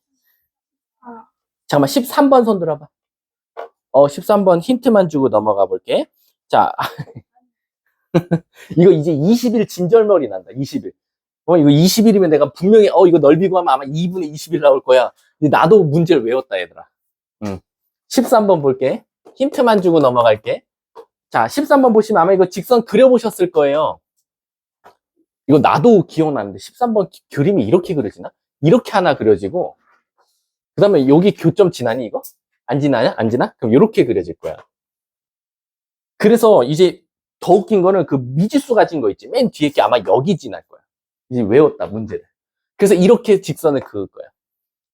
잠깐만 13번 손 들어봐. 13번 힌트만 주고 넘어가 볼게. 자, 이거 이제 20일 진절머리 난다. 20일. 이거 20일이면 내가 분명히 이거 넓이고 하면 아마 2분의 20일 나올 거야. 나도 문제를 외웠다 얘들아. 13번 볼게. 힌트만 주고 넘어갈게. 자, 13번 보시면 아마 이거 직선 그려보셨을 거예요. 이거 나도 기억나는데 13번 그림이 이렇게 그려지나? 이렇게 하나 그려지고 그 다음에 여기 교점 지나니 이거? 안 지나냐? 안 지나? 그럼 이렇게 그려질 거야. 그래서 이제 더 웃긴 거는 그 미지수 가진 거 있지. 맨 뒤에 게 아마 여기 지날 거야. 이제 외웠다 문제를. 그래서 이렇게 직선을 그을 거야.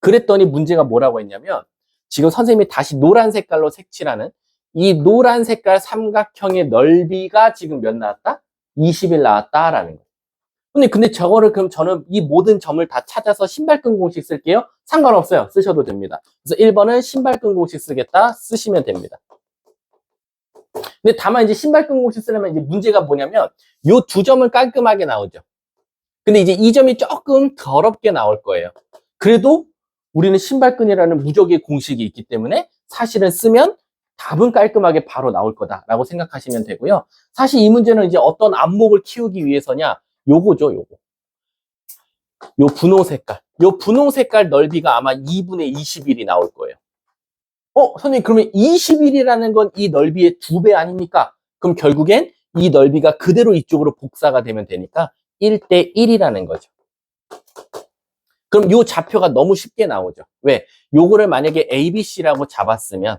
그랬더니 문제가 뭐라고 했냐면 지금 선생님이 다시 노란 색깔로 색칠하는 이 노란 색깔 삼각형의 넓이가 지금 몇 나왔다? 20일 나왔다라는 거예요. 근데 저거를 그럼 저는 이 모든 점을 다 찾아서 신발끈 공식 쓸게요? 상관없어요. 쓰셔도 됩니다. 그래서 1번은 신발끈 공식 쓰겠다 쓰시면 됩니다. 근데 다만 이제 신발끈 공식 쓰려면 이제 문제가 뭐냐면 요 두 점은 깔끔하게 나오죠. 근데 이제 이 점이 조금 더럽게 나올 거예요. 그래도 우리는 신발끈이라는 무적의 공식이 있기 때문에 사실은 쓰면 답은 깔끔하게 바로 나올 거다라고 생각하시면 되고요. 사실 이 문제는 이제 어떤 안목을 키우기 위해서냐? 요거죠, 요거. 요 분홍 색깔. 요 분홍 색깔 넓이가 아마 2분의 21이 나올 거예요. 선생님, 그러면 21이라는 건 이 넓이의 2배 아닙니까? 그럼 결국엔 이 넓이가 그대로 이쪽으로 복사가 되면 되니까 1대 1이라는 거죠. 그럼 요 좌표가 너무 쉽게 나오죠. 왜? 요거를 만약에 ABC라고 잡았으면,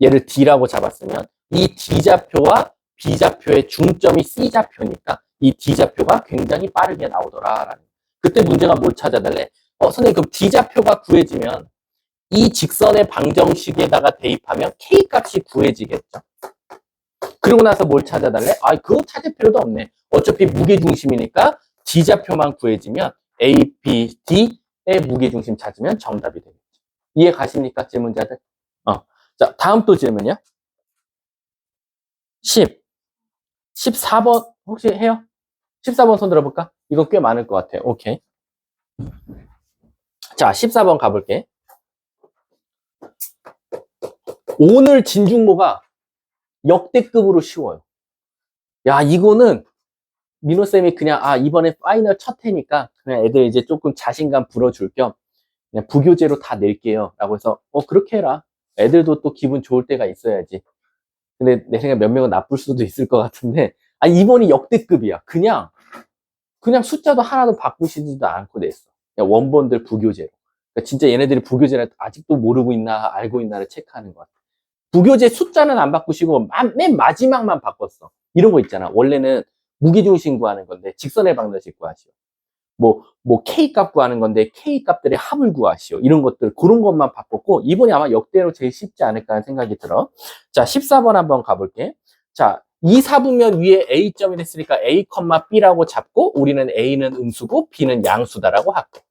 얘를 D라고 잡았으면, 이 D좌표와 B좌표의 중점이 C좌표니까 이 D좌표가 굉장히 빠르게 나오더라라는. 그때 문제가 뭘 찾아달래? 선생님, 그럼 D좌표가 구해지면 이 직선의 방정식에다가 대입하면 K 값이 구해지겠죠. 그러고 나서 뭘 찾아달래? 그거 찾을 필요도 없네. 어차피 무게중심이니까 D좌표만 구해지면 A, B, D의 무게중심 찾으면 정답이 되겠죠. 이해 가십니까? 질문자들? 자, 다음 또 질문이요. 14번 혹시 해요? 14번 손 들어볼까? 이거 꽤 많을 것 같아요. 오케이. 자, 14번 가볼게. 오늘 진중모가 역대급으로 쉬워요. 야, 이거는 민호쌤이 그냥, 이번에 파이널 첫 해니까 그냥 애들 이제 조금 자신감 불어줄 겸 그냥 부교재로 다 낼게요. 라고 해서, 그렇게 해라. 애들도 또 기분 좋을 때가 있어야지. 근데 내 생각에 몇 명은 나쁠 수도 있을 것 같은데, 이번이 역대급이야. 그냥 숫자도 하나도 바꾸시지도 않고 냈어. 그냥 원본들 부교재로. 그러니까 진짜 얘네들이 부교재를 아직도 모르고 있나, 알고 있나를 체크하는 것 같아. 부교재 숫자는 안 바꾸시고, 맨 마지막만 바꿨어. 이런 거 있잖아. 원래는 무게중심 구하는 건데, 직선의 방정식 구하시오. K 값 구하는 건데, K 값들의 합을 구하시오. 이런 것들, 그런 것만 바꿨고, 이번이 아마 역대로 제일 쉽지 않을까 하는 생각이 들어. 자, 14번 한번 가볼게. 자, 이 사분면 위에 A점이 됐으니까 A, B라고 잡고, 우리는 A는 음수고, B는 양수다라고 할게.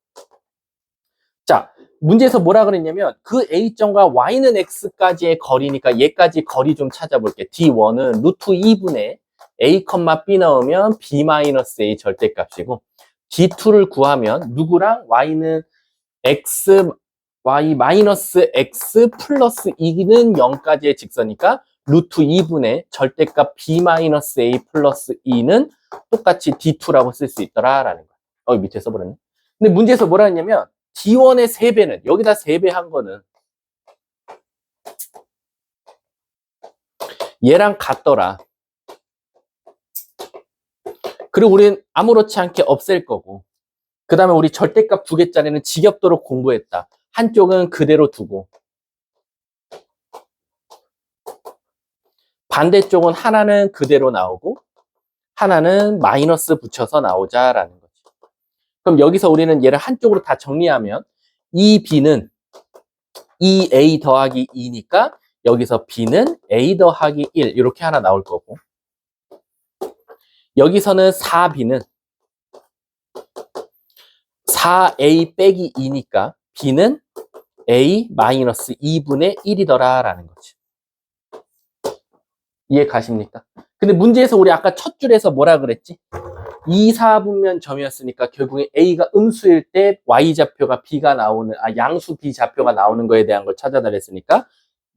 자, 문제에서 뭐라 그랬냐면, 그 A점과 Y는 X까지의 거리니까 얘까지 거리 좀 찾아볼게. D1은 루트 2분의 A, B 넣으면 B-A 절대값이고, D2를 구하면 누구랑 Y는 X, Y 마이너스 X 플러스 2는 0까지의 직선이니까 루트 2분의 절대값 B-A 플러스 2는 똑같이 D2라고 쓸 수 있더라라는 거야. 밑에 써버렸네. 근데 문제에서 뭐라 했냐면 D1의 3배는 여기다 3배 한 거는 얘랑 같더라. 그리고 우린 아무렇지 않게 없앨 거고, 그 다음에 우리 절대값 2개짜리는 지겹도록 공부했다. 한쪽은 그대로 두고 반대쪽은 하나는 그대로 나오고 하나는 마이너스 붙여서 나오자라는 거지. 그럼 여기서 우리는 얘를 한쪽으로 다 정리하면 이 B는 2A 더하기 2니까 여기서 B는 A 더하기 1 이렇게 하나 나올 거고, 여기서는 4B는 4A 빼기 2니까 B는 A 마이너스 2분의 1이더라라는 거지. 이해 가십니까? 근데 문제에서 우리 아까 첫 줄에서 뭐라 그랬지? 2, 4분면 점이었으니까 결국에 A가 음수일 때 Y좌표가 B가 나오는, 양수 B좌표가 나오는 거에 대한 걸 찾아달랬으니까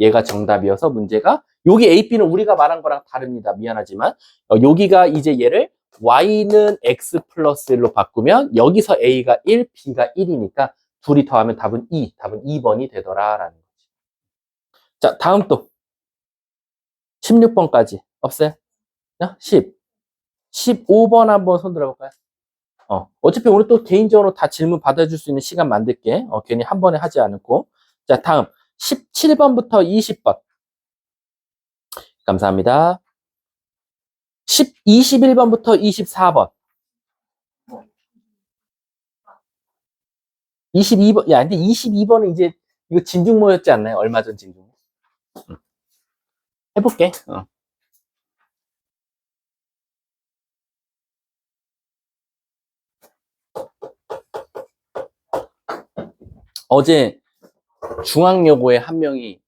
얘가 정답이어서 문제가, 여기 A, B는 우리가 말한 거랑 다릅니다. 미안하지만. 여기가 이제 얘를 Y는 X 플러스 1로 바꾸면 여기서 A가 1, B가 1이니까 둘이 더하면 답은 2, 답은 2번이 되더라라는 거지. 자, 다음 또 16번까지 없어요? 10. 15번 한번 손 들어볼까요? 어차피 오늘 또 개인적으로 다 질문 받아줄 수 있는 시간 만들게. 괜히 한 번에 하지 않고. 자, 다음 17번부터 20번. 감사합니다. 21번부터 24번. 22번, 야, 근데 22번은 이제 이거 진중모였지 않나요? 얼마 전 진중모. 해볼게. 어제 중앙여고에 한 명이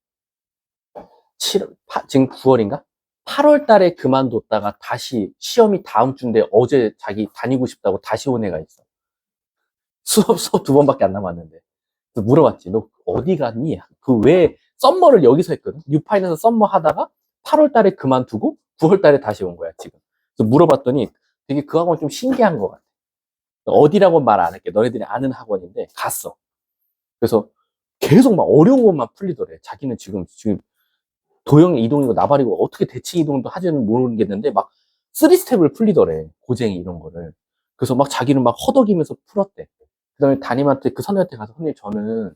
지금 9월인가? 8월 달에 그만뒀다가 다시 시험이 다음 주인데 어제 자기 다니고 싶다고 다시 온 애가 있어. 수업 2번밖에 안 남았는데. 그래서 물어봤지. 너 어디 갔니? 그 왜 썸머를 여기서 했거든? 뉴파인에서 썸머 하다가 8월 달에 그만두고 9월 달에 다시 온 거야, 지금. 그래서 물어봤더니 되게 그 학원 좀 신기한 것 같아. 어디라고 말 안 할게. 너네들이 아는 학원인데 갔어. 그래서 계속 막 어려운 것만 풀리더래. 자기는 지금 도형 이동이고 나발이고 어떻게 대칭 이동도 하지는 모르겠는데 막 3스텝을 풀리더래. 고쟁이 이런 거를. 그래서 막 자기는 막 허덕이면서 풀었대. 그 다음에 담임한테 그 선생님한테 가서 선생님 저는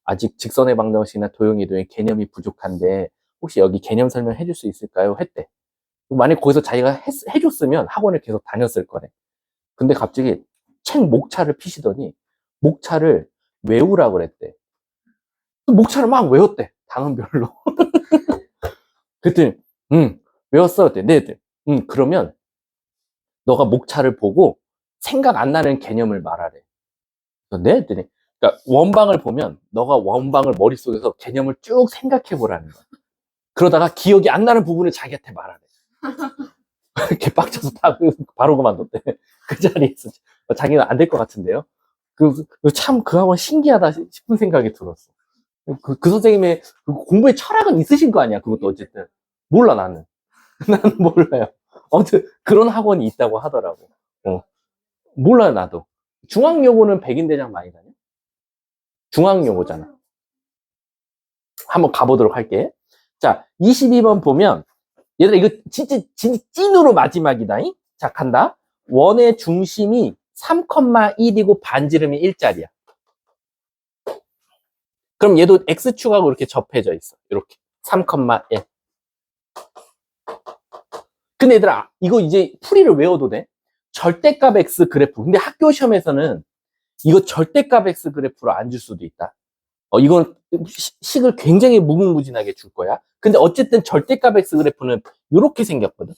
아직 직선의 방정식이나 도형 이동의 개념이 부족한데 혹시 여기 개념 설명해 줄 수 있을까요? 했대. 만약 거기서 자기가 해줬으면 학원을 계속 다녔을 거래. 근데 갑자기 책 목차를 피시더니 목차를 외우라 그랬대. 목차를 막 외웠대. 단원별로. 그랬더니 외웠어? 그랬더니 네. 그러면 너가 목차를 보고 생각 안 나는 개념을 말하래. 네? 했더니 그러니까 원방을 보면 너가 원방을 머릿속에서 개념을 쭉 생각해 보라는 거야. 그러다가 기억이 안 나는 부분을 자기한테 말하래. 이렇게 빡쳐서 바로 그만뒀대. 그 자리에서 자기는 안 될 것 같은데요. 참 그 학원 신기하다 싶은 생각이 들었어. 그 선생님의 공부의 철학은 있으신 거 아니야, 그것도 어쨌든. 몰라, 나는. 나는 몰라요. 아무튼, 그런 학원이 있다고 하더라고. 몰라요, 나도. 중앙여고는 백인대장 많이 다녀? 중앙여고잖아. 한번 가보도록 할게. 자, 22번 보면, 얘들아, 이거 진짜 찐으로 마지막이다. 자, 간다. 원의 중심이 3,1이고 반지름이 1짜리야. 그럼 얘도 X축하고 이렇게 접해져 있어. 이렇게. 3,1. 근데 얘들아, 이거 이제 풀이를 외워도 돼? 절대값 X 그래프. 근데 학교 시험에서는 이거 절대값 X 그래프로 안 줄 수도 있다. 이건 식을 굉장히 무궁무진하게 줄 거야. 근데 어쨌든 절대값 X 그래프는 이렇게 생겼거든.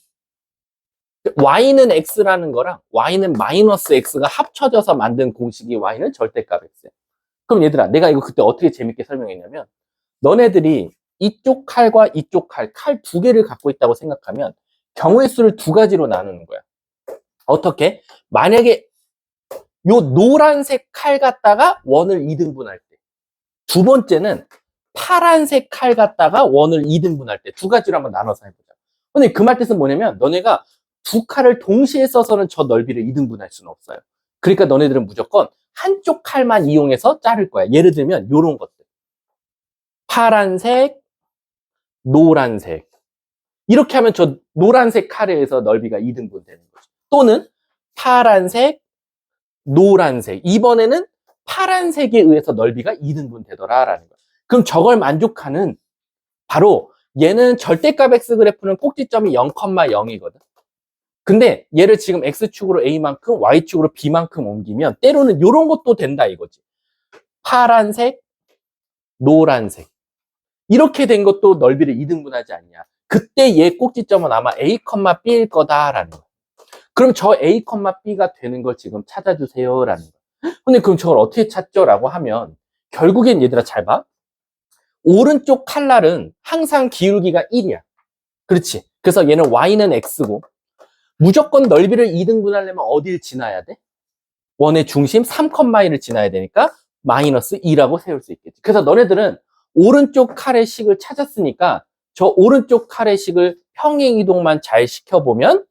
Y는 X라는 거랑 Y는 마이너스 X가 합쳐져서 만든 공식이 Y는 절대값 X야. 그럼 얘들아, 내가 이거 그때 어떻게 재밌게 설명했냐면, 너네들이 이쪽 칼과 이쪽 칼 2개를 갖고 있다고 생각하면 경우의 수를 2가지로 나누는 거야. 어떻게? 만약에 요 노란색 칼 갖다가 원을 2등분할 때, 두 번째는 파란색 칼 갖다가 원을 2등분할 때, 2가지로 한번 나눠서 해보자. 근데 그 말 뜻은 뭐냐면 너네가 두 칼을 동시에 써서는 저 넓이를 2등분할 수는 없어요. 그러니까 너네들은 무조건 한쪽 칼만 이용해서 자를 거야. 예를 들면 요런 것들. 파란색, 노란색. 이렇게 하면 저 노란색 칼에 의해서 넓이가 2등분 되는 거죠. 또는 파란색, 노란색. 이번에는 파란색에 의해서 넓이가 2등분 되더라라는 거야. 그럼 저걸 만족하는 바로 얘는 절대값 X 그래프는 꼭지점이 0,0이거든. 근데 얘를 지금 X축으로 A만큼, Y축으로 B만큼 옮기면 때로는 이런 것도 된다 이거지. 파란색, 노란색. 이렇게 된 것도 넓이를 2등분하지 않냐. 그때 얘 꼭지점은 아마 A, B일 거다라는 거야. 그럼 저 A, B가 되는 걸 지금 찾아주세요라는 거야. 근데 그럼 저걸 어떻게 찾죠? 라고 하면 결국엔 얘들아 잘 봐. 오른쪽 칼날은 항상 기울기가 1이야. 그렇지. 그래서 얘는 Y는 X고 무조건 넓이를 2등분하려면 어딜 지나야 돼? 원의 중심 3,1을 지나야 되니까 마이너스 2라고 세울 수 있겠지. 그래서 너네들은 오른쪽 칼의 식을 찾았으니까 저 오른쪽 칼의 식을 평행 이동만 잘 시켜보면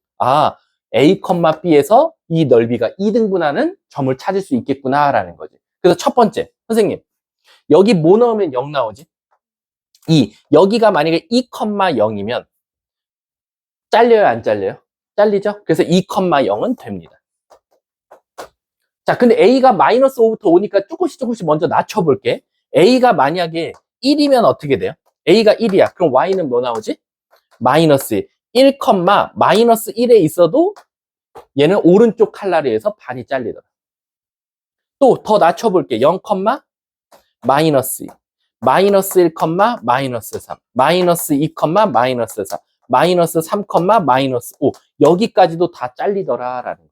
A, B에서 이 넓이가 2등분하는 점을 찾을 수 있겠구나라는 거지. 그래서 첫 번째, 선생님 여기 뭐 넣으면 0 나오지? 2. 여기가 만약에 2,0이면 잘려요, 안 잘려요? 잘리죠? 그래서 2,0은 됩니다. 자, 근데 A가 마이너스 5부터 5니까 조금씩 먼저 낮춰볼게. A가 만약에 1이면 어떻게 돼요? A가 1이야. 그럼 Y는 뭐 나오지? 마이너스 1, 마이너스 1에 있어도 얘는 오른쪽 칼날에 의해서 반이 잘리더라. 또 더 낮춰볼게. 0, 마이너스 2. 마이너스 1, 마이너스 3. 마이너스 2, 마이너스 4. 마이너스 3, 마이너스 5. 여기까지도 다 잘리더라라는 거야.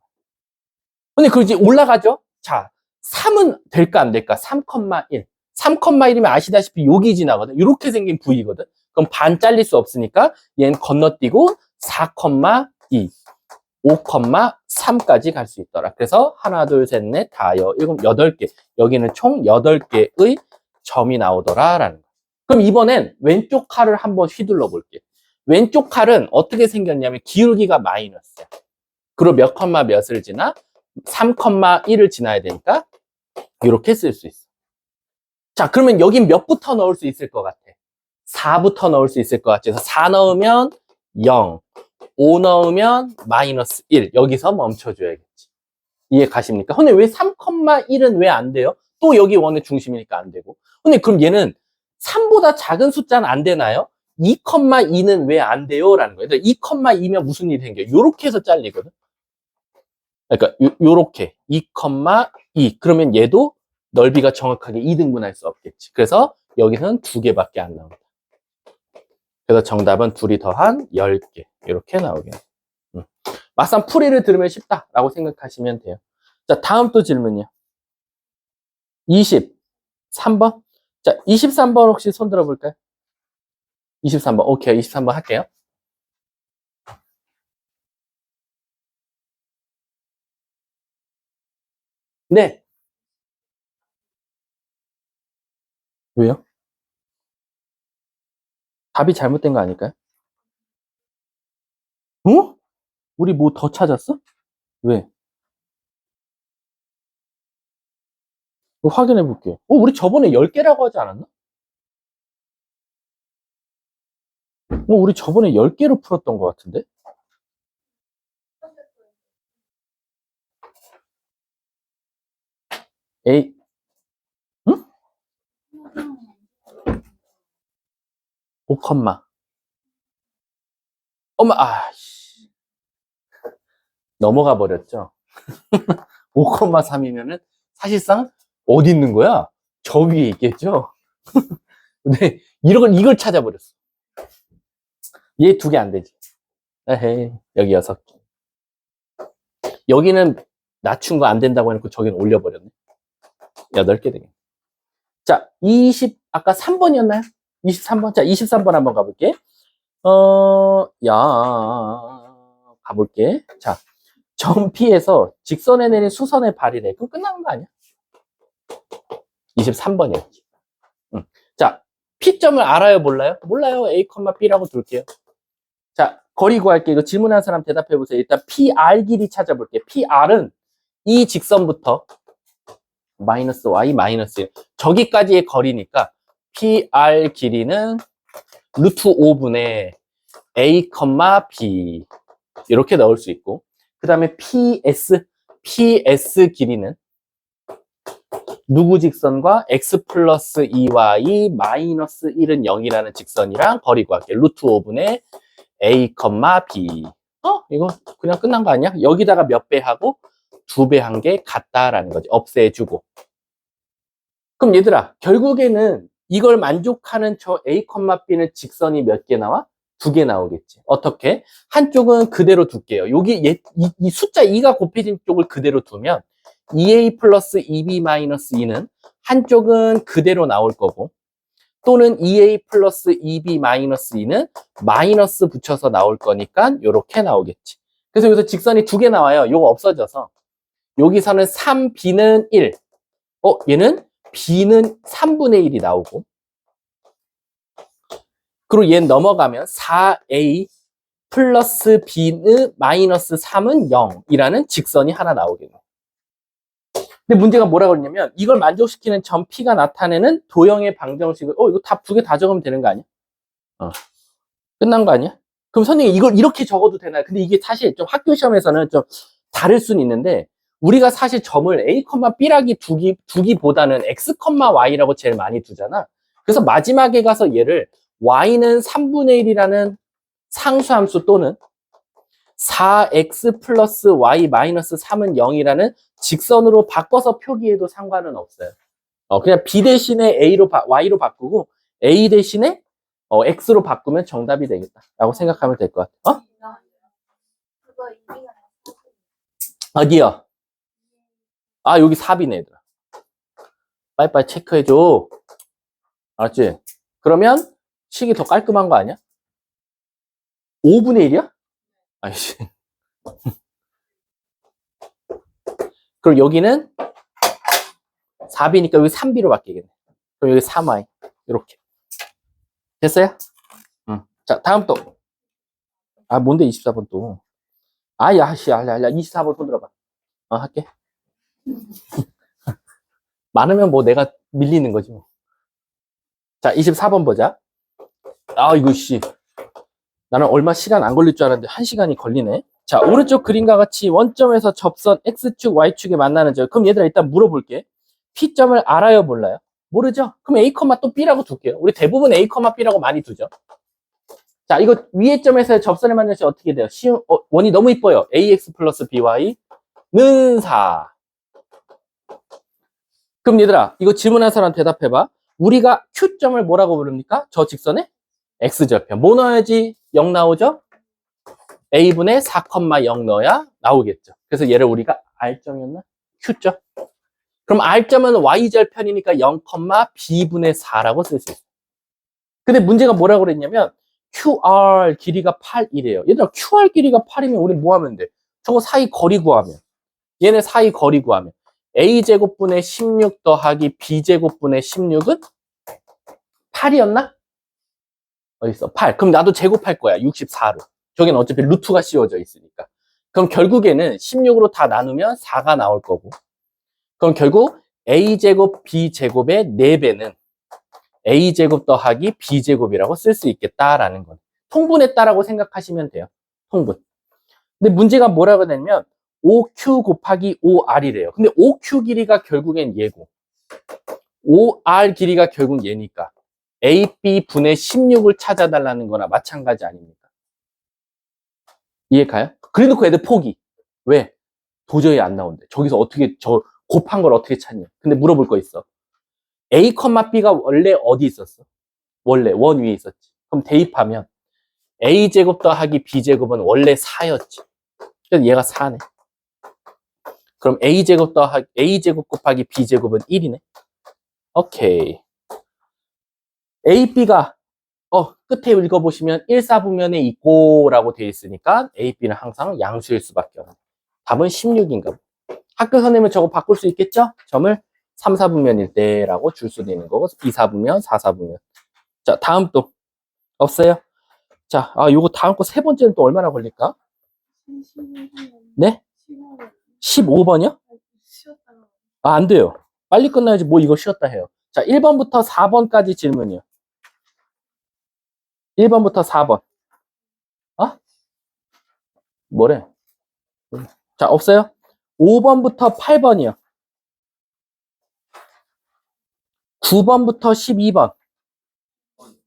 근데 그 이제 올라가죠? 자, 3은 될까 안 될까? 3,1. 3,1이면 아시다시피 여기 지나거든. 이렇게 생긴 부위거든. 그럼 반 잘릴 수 없으니까 얘는 건너뛰고 4,2, 5,3까지 갈 수 있더라. 그래서 하나, 둘, 셋, 넷, 다, 일곱, 8개. 여기는 총 8개의 점이 나오더라라는 거야. 그럼 이번엔 왼쪽 칼을 한번 휘둘러 볼게. 왼쪽 칼은 어떻게 생겼냐면 기울기가 마이너스야. 그리고 몇 컴마 몇을 지나? 3,1을 지나야 되니까 이렇게 쓸 수 있어. 자, 그러면 여긴 몇부터 넣을 수 있을 것 같아? 4부터 넣을 수 있을 것 같지? 그래서 4 넣으면 0, 5 넣으면 마이너스 1. 여기서 멈춰줘야겠지. 이해 가십니까? 근데 왜 3,1은 왜 안 돼요? 또 여기 원의 중심이니까 안 되고. 근데 그럼 얘는 3보다 작은 숫자는 안 되나요? 2,2는 왜 안 돼요? 라는 거예요. 2,2면 무슨 일이 생겨요? 요렇게 해서 잘리거든. 그러니까 요렇게 2,2. 그러면 얘도 넓이가 정확하게 2등분할 수 없겠지. 그래서 여기서는 2개밖에 안 나온다. 그래서 정답은 둘이 더한 10개. 이렇게 나오겠네. 막상 풀이를 들으면 쉽다라고 생각하시면 돼요. 자, 다음 또 질문이요. 23번. 자, 23번 혹시 손 들어볼까요? 23번. 오케이, 23번 할게요. 네. 왜요? 답이 잘못된 거 아닐까요? 어? 우리 뭐 더 찾았어? 왜? 확인해 볼게요. 우리 저번에 10개라고 하지 않았나? 우리 저번에 10개로 풀었던 것 같은데? 에이, 응? 5, 엄마, 씨. 넘어가 버렸죠? 5,3이면은 사실상 어디 있는 거야? 저 위에 있겠죠? 근데 이걸 찾아버렸어. 얘 2개 안 되지. 에헤이, 여기 6개. 여기는 낮춘 거 안 된다고 해놓고 저기는 올려버렸네. 8개 되겠네. 자, 아까 3번이었나요? 23번. 자, 23번 한번 가볼게. 가볼게. 자, 점 P에서 직선에 내린 수선의 발이래. 그럼 끝나는 거 아니야? 23번이었지. 자, P점을 알아요, 몰라요? 몰라요. A, B라고 둘게요. 자, 거리 구할게. 이거 질문한 사람 대답해 보세요. 일단 PR 길이 찾아볼게. PR은 이 직선부터 마이너스 Y 마이너스 1. 저기까지의 거리니까 PR 길이는 루트 5분의 A, B 이렇게 넣을 수 있고, 그 다음에 PS 길이는 누구 직선과 x 플러스 2y 마이너스 1은 0이라는 직선이랑 거리 구할게. 루트 5분의 A, B. 이거 그냥 끝난 거 아니야? 여기다가 몇 배 하고 2배 한 게 같다라는 거지. 없애주고. 그럼 얘들아, 결국에는 이걸 만족하는 저 A, B는 직선이 몇 개 나와? 2개 나오겠지. 어떻게? 한쪽은 그대로 둘게요. 여기 이 숫자 2가 곱해진 쪽을 그대로 두면 2A 플러스 2B 마이너스 2는 한쪽은 그대로 나올 거고, 또는 2A 플러스 2B 마이너스 2는 마이너스 붙여서 나올 거니까 이렇게 나오겠지. 그래서 여기서 직선이 2개 나와요. 요거 없어져서 여기서는 3B는 1. 얘는 B는 3분의 1이 나오고, 그리고 얘 넘어가면 4A 플러스 B는 마이너스 3은 0이라는 직선이 하나 나오겠네. 근데 문제가 뭐라고 그러냐면 이걸 만족시키는 점 P가 나타내는 도형의 방정식을 이거 답 2개 다 적으면 되는 거 아니야? 끝난 거 아니야? 그럼 선생님 이걸 이렇게 적어도 되나요? 근데 이게 사실 좀 학교 시험에서는 좀 다를 수는 있는데, 우리가 사실 점을 A, B라기 두기보다는 X, Y라고 제일 많이 두잖아. 그래서 마지막에 가서 얘를 Y는 3분의 1이라는 상수함수 또는 4X 플러스 Y 마이너스 3은 0이라는 직선으로 바꿔서 표기해도 상관은 없어요. 그냥 B 대신에 Y로 바꾸고 A 대신에 X로 바꾸면 정답이 되겠다 라고 생각하면 될 것 같아. 어디요? 여기 4비네, 얘들아. 빨리빨리 체크해줘. 알았지? 그러면 식이 더 깔끔한 거 아니야? 5분의 1이야? 아이씨. 그럼 여기는 4B니까 여기 3B로 바뀌겠네. 그럼 여기 3Y. 이렇게. 됐어요? 응. 자, 다음 또. 아, 뭔데 24번 또. 야, 24번 손 들어봐. 할게. 많으면 뭐 내가 밀리는 거지 뭐. 자, 24번 보자. 이거 나는 얼마 시간 안 걸릴 줄 알았는데 1시간이 걸리네. 자, 오른쪽 그림과 같이 원점에서 접선 X축, Y축에 만나는 점. 그럼 얘들아 일단 물어볼게. P점을 알아요, 몰라요? 모르죠? 그럼 A, 또 B라고 둘게요. 우리 대부분 A, B라고 많이 두죠. 자, 이거 위의 점에서의 접선에 만나는 점 어떻게 돼요? 원이 너무 이뻐요. AX 플러스 BY는 4. 그럼 얘들아, 이거 질문한 사람 대답해봐. 우리가 Q점을 뭐라고 부릅니까? 저 직선에? X절편. 뭐 넣어야지 0 나오죠? A분의 4,0 넣어야 나오겠죠. 그래서 얘를 우리가 R점이었나? Q점. 그럼 R점은 Y절편이니까 0, B분의 4라고 쓸 수 있어요. 근데 문제가 뭐라고 그랬냐면 QR 길이가 8이래요. 얘들아, QR 길이가 8이면 우리 뭐 하면 돼? 저거 사이 거리 구하면. 얘네 사이 거리 구하면. A제곱분의 16 더하기 B제곱분의 16은 8이었나? 어딨어? 8. 그럼 나도 제곱할 거야. 64로. 저기는 어차피 루트가 씌워져 있으니까. 그럼 결국에는 16으로 다 나누면 4가 나올 거고. 그럼 결국 A제곱 B제곱의 4배는 A제곱 더하기 B제곱이라고 쓸 수 있겠다라는 건. 통분했다라고 생각하시면 돼요. 통분. 근데 문제가 뭐라고 하냐면 5Q 곱하기 5R이래요. 근데 5Q 길이가 결국엔 얘고 5R 길이가 결국 얘니까 AB 분의 16을 찾아달라는 거나 마찬가지 아닙니까? 이해 가요? 그래 놓고 애들 포기. 왜? 도저히 안 나온대. 저기서 어떻게 저 곱한 걸 어떻게 찾냐. 근데 물어볼 거 있어. A, B가 원래 어디 있었어? 원래 원 위에 있었지. 그럼 대입하면 A제곱 더하기 B제곱은 원래 4였지. 그래서 얘가 4네. 그럼 A제곱 곱하기 B제곱은 1이네. 오케이. A, B가 끝에 읽어보시면 1, 4분면에 있고 라고 되어 있으니까 A, B는 항상 양수일 수밖에 없네. 답은 16인가. 학교 선생님은 저거 바꿀 수 있겠죠? 점을 3, 4분면일 때라고 줄 수도 있는 거고 2, 4분면, 4, 4분면. 자, 다음 또 없어요? 자, 요거 다음 거 세 번째는 또 얼마나 걸릴까? 네? 15번이요? 안 돼요. 빨리 끝나야지 뭐 이거 쉬었다 해요. 자, 1번부터 4번까지 질문이요. 1번부터 4번. 뭐래? 자, 없어요? 5번부터 8번이요. 9번부터 12번.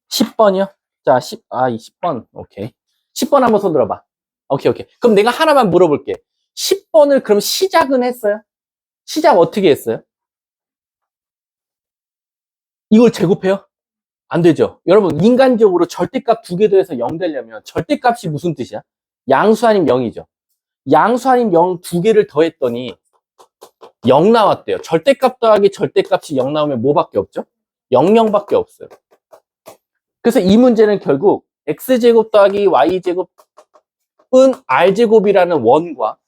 10번이요? 자, 10번. 오케이. 10번 한번 손 들어봐. 오케이. 그럼 내가 하나만 물어볼게. 10번을 그럼 시작은 했어요? 시작 어떻게 했어요? 이걸 제곱해요? 안 되죠. 여러분, 인간적으로 절대값 두 개 더해서 0 되려면 절대값이 무슨 뜻이야? 양수 아니면 0이죠. 양수 아니면 0 두 개를 더했더니 0 나왔대요. 절대값 더하기 절대값이 0 나오면 뭐밖에 없죠? 00밖에 없어요. 그래서 이 문제는 결국 x제곱 더하기 y제곱은 r제곱이라는 원과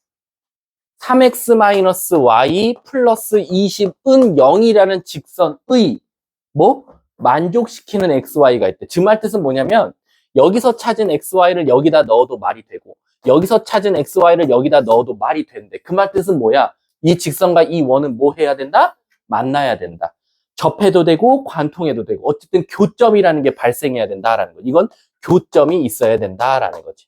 3x-y 플러스 20은 0이라는 직선의 만족시키는 xy가 있대. 즉 말 뜻은 뭐냐면 여기서 찾은 xy를 여기다 넣어도 말이 되고 여기서 찾은 xy를 여기다 넣어도 말이 된대. 그 말 뜻은 뭐야? 이 직선과 이 원은 뭐 해야 된다? 만나야 된다. 접해도 되고 관통해도 되고 어쨌든 교점이라는 게 발생해야 된다라는 거. 이건 교점이 있어야 된다라는 거지.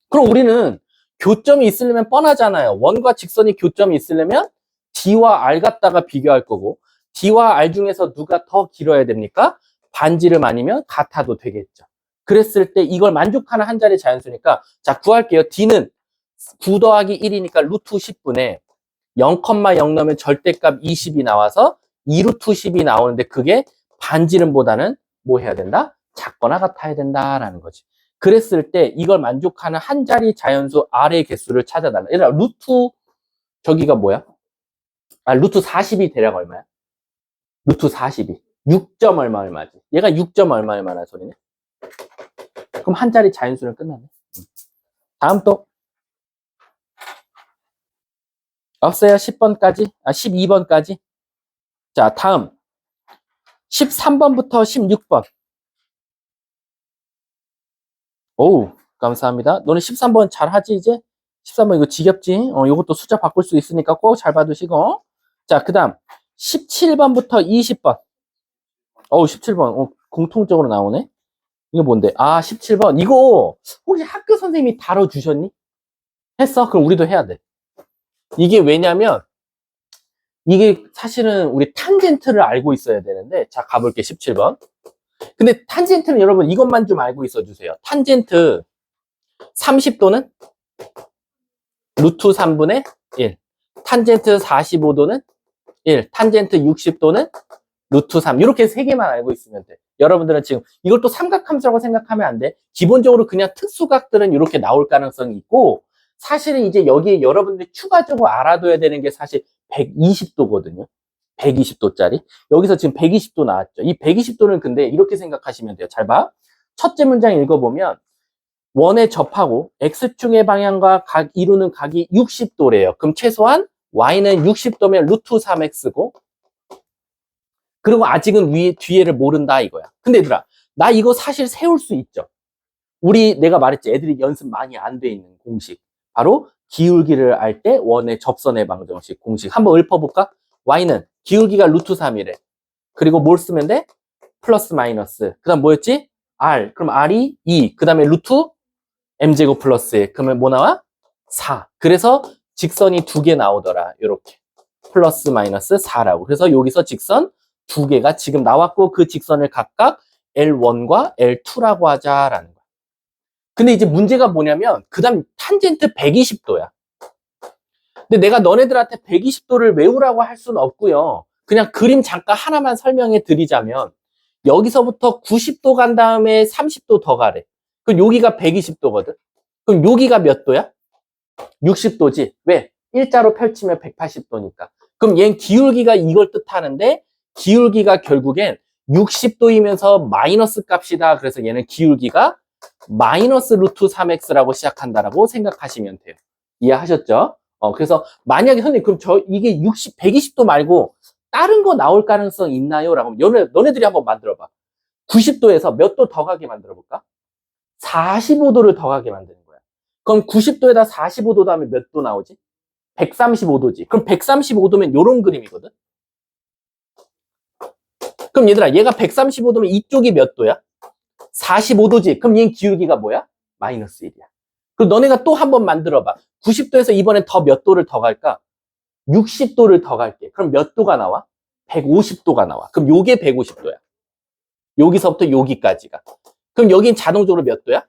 그럼 우리는 교점이 있으려면 뻔하잖아요. 원과 직선이 교점이 있으려면 D와 R 갖다가 비교할 거고 D와 R 중에서 누가 더 길어야 됩니까? 반지름 아니면 같아도 되겠죠. 그랬을 때 이걸 만족하는 한 자리 자연수니까 자 구할게요. D는 9 더하기 1이니까 루트 10분에 0,0 넣으면 절대값 20이 나와서 2루트 10이 나오는데 그게 반지름보다는 뭐 해야 된다? 작거나 같아야 된다라는 거지. 그랬을 때 이걸 만족하는 한 자리 자연수 R의 개수를 찾아달라. 얘들아 루트 저기가 뭐야? 루트 40이 대략 얼마야? 루트 40이. 6점 얼마 얼마지. 얘가 6점 얼마 얼마나 소리네. 그럼 한 자리 자연수는 끝났네. 다음 또 없어요. 10번까지. 12번까지. 자, 다음 13번부터 16번. 오우, 감사합니다. 너네 13번 잘하지 이제? 13번 이거 지겹지? 이것도 숫자 바꿀 수 있으니까 꼭 잘 봐두시고. 자, 그 다음 17번부터 20번. 17번. 공통적으로 나오네. 이거 뭔데? 17번. 이거 혹시 학교 선생님이 다뤄주셨니? 했어? 그럼 우리도 해야 돼. 이게 왜냐면 이게 사실은 우리 탄젠트를 알고 있어야 되는데, 자, 가볼게. 17번. 근데 탄젠트는 여러분 이것만 좀 알고 있어 주세요. 탄젠트 30도는 루트 3분의 1. 탄젠트 45도는 1. 탄젠트 60도는 루트 3. 이렇게 세 개만 알고 있으면 돼. 여러분들은 지금 이걸 또 삼각함수라고 생각하면 안 돼. 기본적으로 그냥 특수각들은 이렇게 나올 가능성이 있고, 사실은 이제 여기에 여러분들이 추가적으로 알아둬야 되는 게 사실 120도거든요. 120도짜리. 여기서 지금 120도 나왔죠. 이 120도는 근데 이렇게 생각하시면 돼요. 잘 봐. 첫째 문장 읽어보면 원에 접하고 x축의 방향과 이루는 각이 60도래요. 그럼 최소한 y는 60도면 루트 3x고, 그리고 아직은 뒤에를 모른다 이거야. 근데 얘들아, 나 이거 사실 세울 수 있죠. 내가 말했지. 애들이 연습 많이 안 돼 있는 공식. 바로 기울기를 알 때 원의 접선의 방정식 공식. 한번 읊어볼까? y는 기울기가 루트 3이래. 그리고 뭘 쓰면 돼? 플러스 마이너스. 그 다음 뭐였지? r. 그럼 r이 2. 그 다음에 루트 m제곱 플러스 1. 그러면 뭐 나와? 4. 그래서 직선이 두 개 나오더라. 이렇게. 플러스 마이너스 4라고. 그래서 여기서 직선 두 개가 지금 나왔고, 그 직선을 각각 L1과 L2라고 하자라는 거야. 근데 이제 문제가 뭐냐면 그 다음 탄젠트 120도야. 근데 내가 너네들한테 120도를 외우라고 할 수는 없고요. 그냥 그림 잠깐 하나만 설명해 드리자면, 여기서부터 90도 간 다음에 30도 더 가래. 그럼 여기가 120도거든. 그럼 여기가 몇 도야? 60도지. 왜? 일자로 펼치면 180도니까. 그럼 얘는 기울기가 이걸 뜻하는데, 기울기가 결국엔 60도이면서 마이너스 값이다. 그래서 얘는 기울기가 마이너스 루트 3x라고 시작한다라고 생각하시면 돼요. 이해하셨죠? 그래서 만약에 선생님 그럼 이게 120도 말고 다른 거 나올 가능성 있나요? 라고 하면 너네들이 한번 만들어봐. 90도에서 몇 도 더 가게 만들어 볼까? 45도를 더 가게 만드는 거야. 그럼 90도에다 45도 하면 몇 도 나오지? 135도지. 그럼 135도면 요런 그림이거든? 그럼 얘들아, 얘가 135도면 이쪽이 몇 도야? 45도지. 그럼 얘 기울기가 뭐야? 마이너스 1이야. 그럼 너네가 또 한 번 만들어봐. 90도에서 이번엔 더 몇 도를 더 갈까? 60도를 더 갈게. 그럼 몇 도가 나와? 150도가 나와. 그럼 요게 150도야. 여기서부터 여기까지가. 그럼 여긴 자동적으로 몇 도야?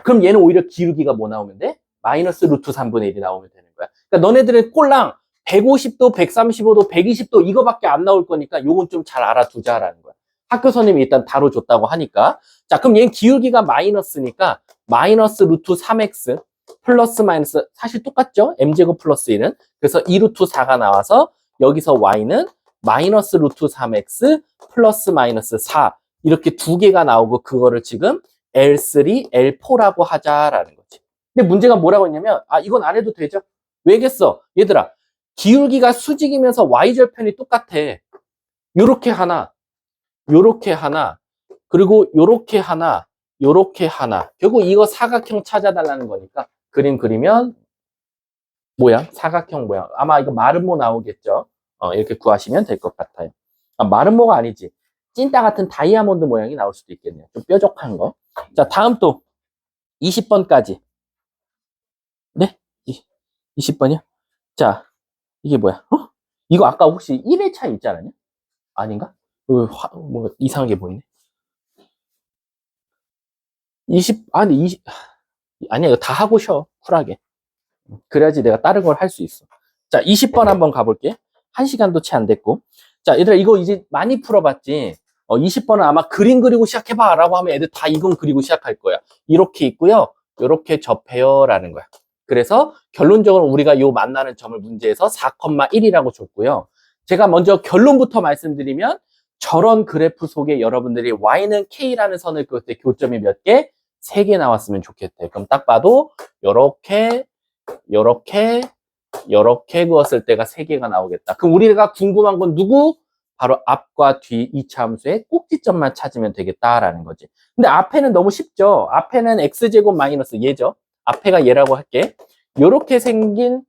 그럼 얘는 오히려 기울기가 뭐 나오면 돼? 마이너스 루트 3분의 1이 나오면 되는 거야. 그러니까 너네들은 꼴랑 150도, 135도, 120도 이거밖에 안 나올 거니까 요건 좀 잘 알아두자라는 거야. 학교 선생님이 일단 다뤄줬다고 하니까. 자, 그럼 얘는 기울기가 마이너스니까 마이너스 루트 3x 플러스 마이너스 사실 똑같죠? m제곱 플러스 1은. 그래서 2루트 4가 나와서 여기서 y는 마이너스 루트 3x 플러스 마이너스 4 이렇게 두 개가 나오고, 그거를 지금 L3, L4라고 하자라는 거지. 근데 문제가 뭐라고 했냐면, 이건 안 해도 되죠? 왜겠어? 얘들아, 기울기가 수직이면서 y절편이 똑같아. 요렇게 하나, 요렇게 하나, 그리고 요렇게 하나, 요렇게 하나. 결국 이거 사각형 찾아달라는 거니까 그림 그리면 모양, 사각형 모양. 아마 이거 마름모 나오겠죠? 이렇게 구하시면 될 것 같아요. 마름모가 아니지. 찐따 같은 다이아몬드 모양이 나올 수도 있겠네요. 좀 뾰족한 거. 자, 다음 또 20번까지. 네? 20번이요? 자, 이게 뭐야? 이거 아까 혹시 1회차 있지 않았냐? 아닌가? 뭐 이상하게 보이네. 20, 20, 아니야, 이거 다 하고 쉬어. 쿨하게. 그래야지 내가 다른 걸 할 수 있어. 자, 20번 한번 가볼게. 1시간도 채 안 됐고. 자, 얘들아, 이거 이제 많이 풀어봤지? 20번은 아마 그림 그리고 시작해봐 라고 하면 애들 다 이건 그리고 시작할 거야. 이렇게 있고요. 이렇게 접해요 라는 거야. 그래서 결론적으로 우리가 요 만나는 점을 문제에서 4,1이라고 줬고요. 제가 먼저 결론부터 말씀드리면 저런 그래프 속에 여러분들이 y는 k라는 선을 그을 때 교점이 몇 개? 3개 나왔으면 좋겠대. 그럼 딱 봐도 요렇게 요렇게 요렇게 그었을 때가 3개가 나오겠다. 그럼 우리가 궁금한 건 누구? 바로 앞과 뒤 이차 함수의 꼭지점만 찾으면 되겠다라는 거지. 근데 앞에는 너무 쉽죠. 앞에는 x제곱 마이너스 얘죠. 앞에가 얘라고 할게. 요렇게 생긴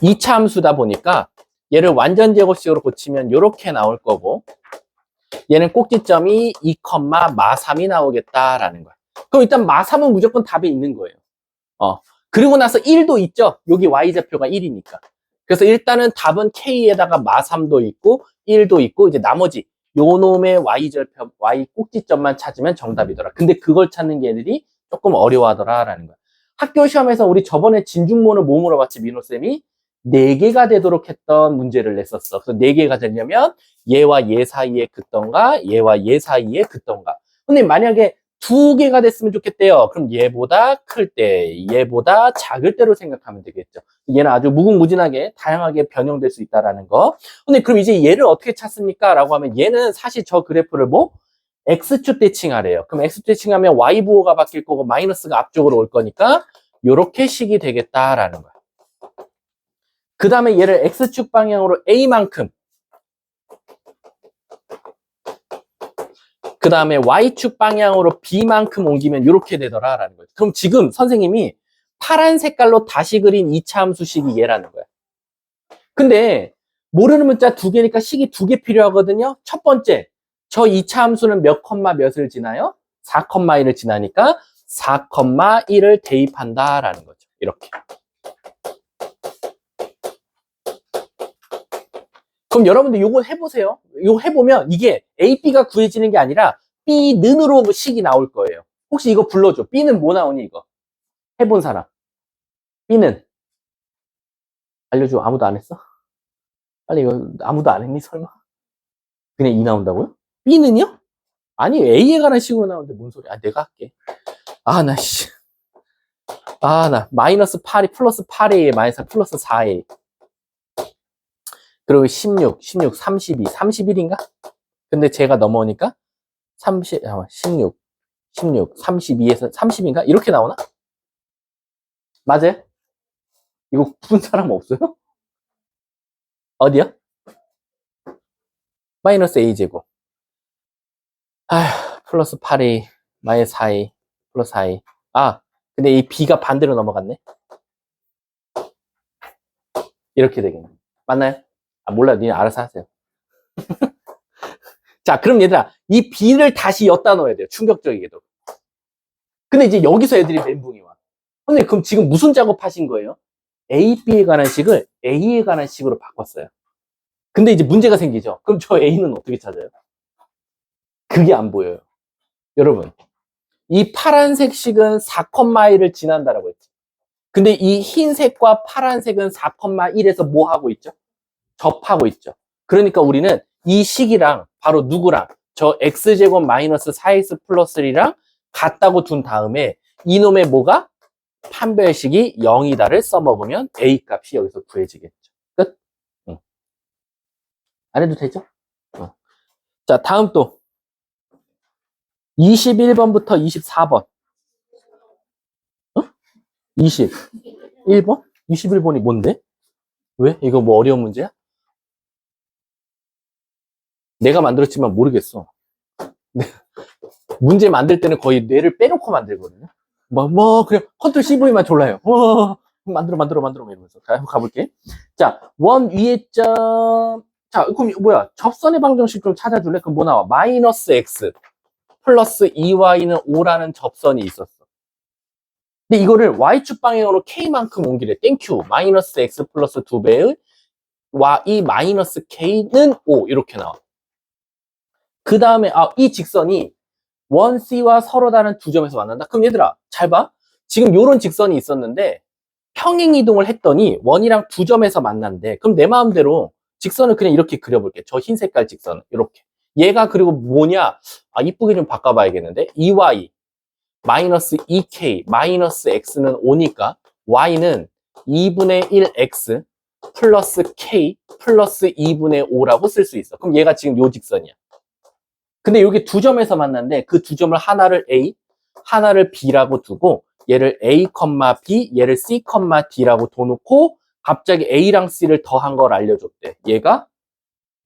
이차 함수다 보니까 얘를 완전 제곱식으로 고치면 요렇게 나올 거고, 얘는 꼭지점이 2, 마3이 나오겠다라는 거야. 그럼 일단 마3은 무조건 답이 있는 거예요. 그리고 나서 1도 있죠. 여기 y좌표가 1이니까. 그래서 일단은 답은 k에다가 마3도 있고 1도 있고, 이제 나머지 요 놈의 y절표, y 꼭지점만 찾으면 정답이더라. 근데 그걸 찾는 게 애들이 조금 어려워하더라라는 거야. 학교 시험에서 우리 저번에 진중모는 뭐 물어봤지, 민호쌤이? 4개가 되도록 했던 문제를 냈었어. 그래서 4개가 되려면 얘와 얘 사이에 긋던가 얘와 얘 사이에 긋던가. 근데 만약에 2개가 됐으면 좋겠대요. 그럼 얘보다 클 때, 얘보다 작을 때로 생각하면 되겠죠. 얘는 아주 무궁무진하게 다양하게 변형될 수 있다는 거. 근데 그럼 이제 얘를 어떻게 찾습니까? 라고 하면 얘는 사실 저 그래프를 뭐? X축 대칭하래요. 그럼 X축 대칭하면 Y부호가 바뀔 거고 마이너스가 앞쪽으로 올 거니까 요렇게 식이 되겠다라는 거야. 그 다음에 얘를 X축 방향으로 A만큼, 그 다음에 Y축 방향으로 B만큼 옮기면 이렇게 되더라라는 거예요. 그럼 지금 선생님이 파란 색깔로 다시 그린 2차 함수식이 얘라는 거야. 근데 모르는 문자 2개니까 식이 2개 필요하거든요. 첫 번째, 저 2차 함수는 몇 컴마 몇을 지나요? 4,1을 지나니까 4,1을 대입한다라는 거죠. 이렇게. 그럼 여러분들 요거 해보세요. 요거 해보면 이게 A, B가 구해지는 게 아니라 B는으로 식이 나올 거예요. 혹시 이거 불러줘. B는 뭐 나오니 이거? 해본 사람. B는? 알려줘. 아무도 안 했어? 빨리 이거 아무도 안 했니 설마? 그냥 2 나온다고요? B는요? 아니 A에 관한 식으로 나오는데 뭔 소리야. 아, 내가 할게. 나 씨. 나 마이너스 8이 플러스 8A 마이너스 플러스 4A. 그리고 16, 32, 31인가? 근데 제가 넘어오니까 16, 32에서 30인가? 이렇게 나오나? 맞아요? 이거 푼 사람 없어요? 어디야? 마이너스 A제곱. 플러스 8A, 마이너스 4A, 플러스 4A. 근데 이 B가 반대로 넘어갔네? 이렇게 되겠네. 맞나요? 몰라요. 니네 알아서 하세요. 자, 그럼 얘들아, 이 B를 다시 엿다 넣어야 돼요. 충격적이게도. 근데 이제 여기서 애들이 멘붕이 와. 근데 그럼 지금 무슨 작업하신 거예요? A, B에 관한 식을 A에 관한 식으로 바꿨어요. 근데 이제 문제가 생기죠. 그럼 저 A는 어떻게 찾아요? 그게 안 보여요. 여러분, 이 파란색 식은 4,1을 지난다라고 했죠. 근데 이 흰색과 파란색은 4,1에서 뭐 하고 있죠? 접하고 있죠. 그러니까 우리는 이 식이랑 바로 누구랑 저 x제곱 마이너스 4x 플러스 1이랑 같다고 둔 다음에 이놈의 뭐가? 판별식이 0이다를 써먹으면 a 값이 여기서 구해지겠죠. 끝? 응. 안 해도 되죠? 자, 다음 또 21번부터 24번. 21번? 21번이 뭔데? 왜? 이거 뭐 어려운 문제야? 내가 만들었지만 모르겠어. 문제 만들 때는 거의 뇌를 빼놓고 만들거든요. 그냥 컨트롤 CV만 졸라요. 만들어 이러면서. 가볼게. 자, 원 위에 점. 자, 그럼 뭐야? 접선의 방정식 좀 찾아줄래? 그럼 뭐 나와? 마이너스 x 플러스 2y는 5라는 접선이 있었어. 근데 이거를 y축 방향으로 k만큼 옮기래. 땡큐. 마이너스 x 플러스 2배의 y 마이너스 k는 5 이렇게 나와. 그 다음에 이 직선이 원 C와 서로 다른 두 점에서 만난다. 그럼 얘들아 잘 봐. 지금 요런 직선이 있었는데 평행 이동을 했더니 원이랑 두 점에서 만난대. 그럼 내 마음대로 직선을 그냥 이렇게 그려볼게. 저 흰 색깔 직선은 이렇게. 얘가 그리고 뭐냐? 이쁘게 좀 바꿔봐야겠는데 2y 마이너스 2k 마이너스 x는 5니까 y는 2분의 1x 플러스 k 플러스 2분의 5라고 쓸 수 있어. 그럼 얘가 지금 요 직선이야. 근데 여기 두 점에서 만났는데 그 두 점을 하나를 A, 하나를 B라고 두고 얘를 A, B, 얘를 C, D라고 둬놓고 갑자기 A랑 C를 더한 걸 알려줬대. 얘가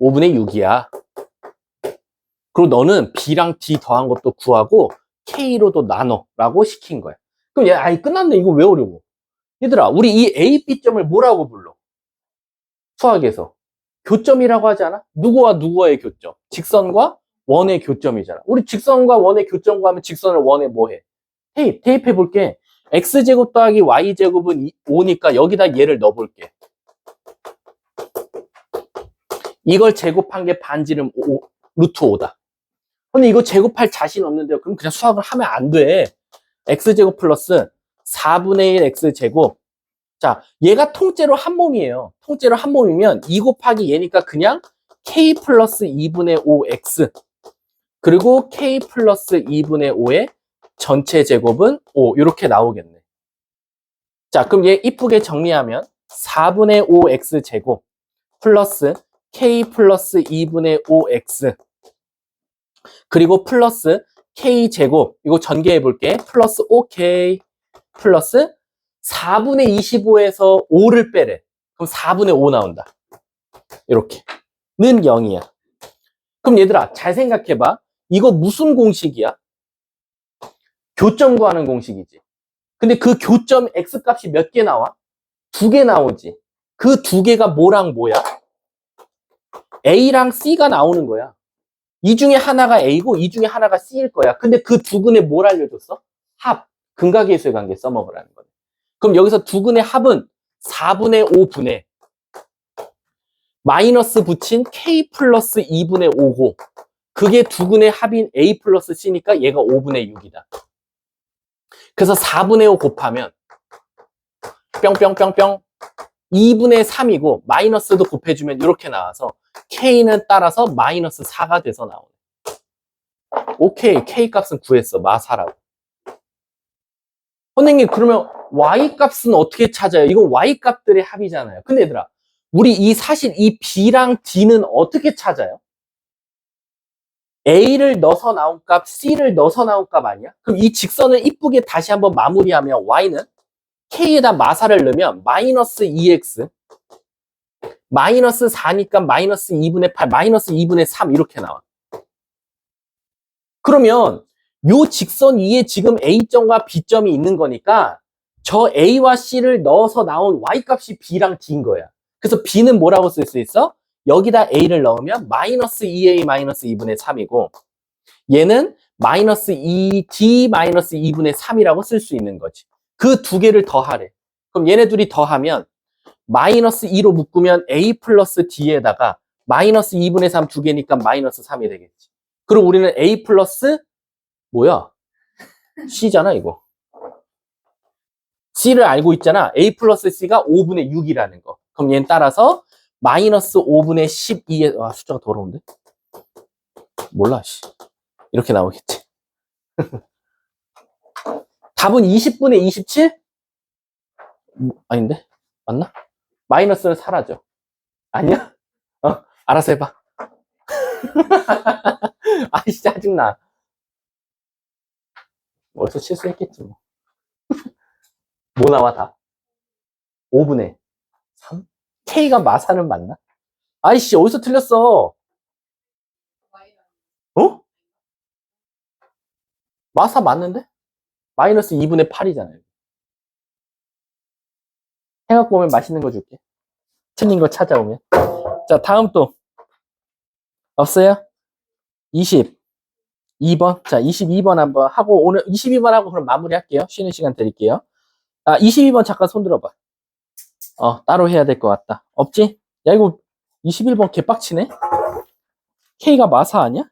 5분의 6이야. 그리고 너는 B랑 D 더한 것도 구하고 K로도 나눠라고 시킨 거야. 그럼 얘 아이 끝났네. 이거 외우려고. 얘들아, 우리 이 A, B점을 뭐라고 불러? 수학에서 교점이라고 하지 않아? 누구와 누구의 교점? 직선과 원의 교점이잖아. 우리 직선과 원의 교점 구하면 직선을 원에 뭐 해? 대입해 볼게. x제곱 더하기 y제곱은 5니까 여기다 얘를 넣어볼게. 이걸 제곱한 게 반지름 루트 5다. 근데 이거 제곱할 자신 없는데요. 그럼 그냥 수학을 하면 안 돼. x제곱 플러스 4분의 1 x제곱. 자, 얘가 통째로 한 몸이에요. 통째로 한 몸이면 2 곱하기 얘니까 그냥 k 플러스 2분의 5x 그리고 k 플러스 2분의 5의 전체 제곱은 5 이렇게 나오겠네. 자, 그럼 얘 이쁘게 정리하면 4분의 5x 제곱 플러스 k 플러스 2분의 5x 그리고 플러스 k 제곱 이거 전개해 볼게. 플러스 5k 플러스 4분의 25에서 5를 빼래. 그럼 4분의 5 나온다. 이렇게 는 0이야. 그럼 얘들아 잘 생각해봐. 이거 무슨 공식이야? 교점 구하는 공식이지. 근데 그 교점 x값이 몇 개 나와? 2개 나오지. 그 2개가 뭐랑 뭐야? A랑 C가 나오는 거야. 이 중에 하나가 A고 이 중에 하나가 C일 거야. 근데 그 두 근에 뭘 알려줬어? 합. 근각계수의 관계 써먹으라는 거야. 그럼 여기서 두 근의 합은 4분의 5분의 마이너스 붙인 K 플러스 2분의 5고 그게 두 근의 합인 A 플러스 C니까 얘가 5분의 6이다. 그래서 4분의 5 곱하면 뿅뿅뿅뿅 2분의 3이고 마이너스도 곱해주면 이렇게 나와서 K는 따라서 마이너스 4가 돼서 나오네. 오케이, K 값은 구했어. 마사라고. 선생님 그러면 Y 값은 어떻게 찾아요? 이건 Y 값들의 합이잖아요. 근데 얘들아 우리 사실 이 B랑 D는 어떻게 찾아요? A를 넣어서 나온 값, C를 넣어서 나온 값 아니야? 그럼 이 직선을 이쁘게 다시 한번 마무리하면 Y는 K에다 마사를 넣으면 마이너스 2x 마이너스 4니까 마이너스 2분의 8 마이너스 2분의 3 이렇게 나와. 그러면 요 직선 위에 지금 A점과 B점이 있는 거니까 저 A와 C를 넣어서 나온 Y값이 B랑 D인 거야. 그래서 B는 뭐라고 쓸 수 있어? 여기다 A를 넣으면 마이너스 2A 마이너스 2분의 3이고 얘는 마이너스 2D 마이너스 2분의 3이라고 쓸 수 있는 거지. 그 두 개를 더하래. 그럼 얘네 둘이 더하면 마이너스 2로 묶으면 A 플러스 D에다가 마이너스 2분의 3 두 개니까 마이너스 3이 되겠지. 그럼 우리는 A 플러스 뭐야? C잖아 이거. C를 알고 있잖아. A 플러스 C가 5분의 6이라는 거. 그럼 얘는 따라서 마이너스 5분의 12에 와 숫자가 더러운데? 몰라 씨. 이렇게 나오겠지. 답은 20분의 27? 아닌데? 맞나? 마이너스는 사라져. 아니야? 알아서 해봐. 아이씨 짜증나. 어디서 실수했겠지 뭐. 뭐 나와 다? 5분의 3? K가 마사는 맞나? 아이씨 어디서 틀렸어? 어? 마사 맞는데? 마이너스 2분의 8이잖아요. 해갖고 오면 맛있는 거 줄게. 틀린 거 찾아오면. 자 다음 또 없어요? 22번. 자 22번 한번 하고 오늘 22번 하고 그럼 마무리 할게요. 쉬는 시간 드릴게요. 22번 잠깐 손 들어봐. 따로 해야 될 것 같다. 없지? 야 이거 21번 개빡치네? K가 마사 아니야?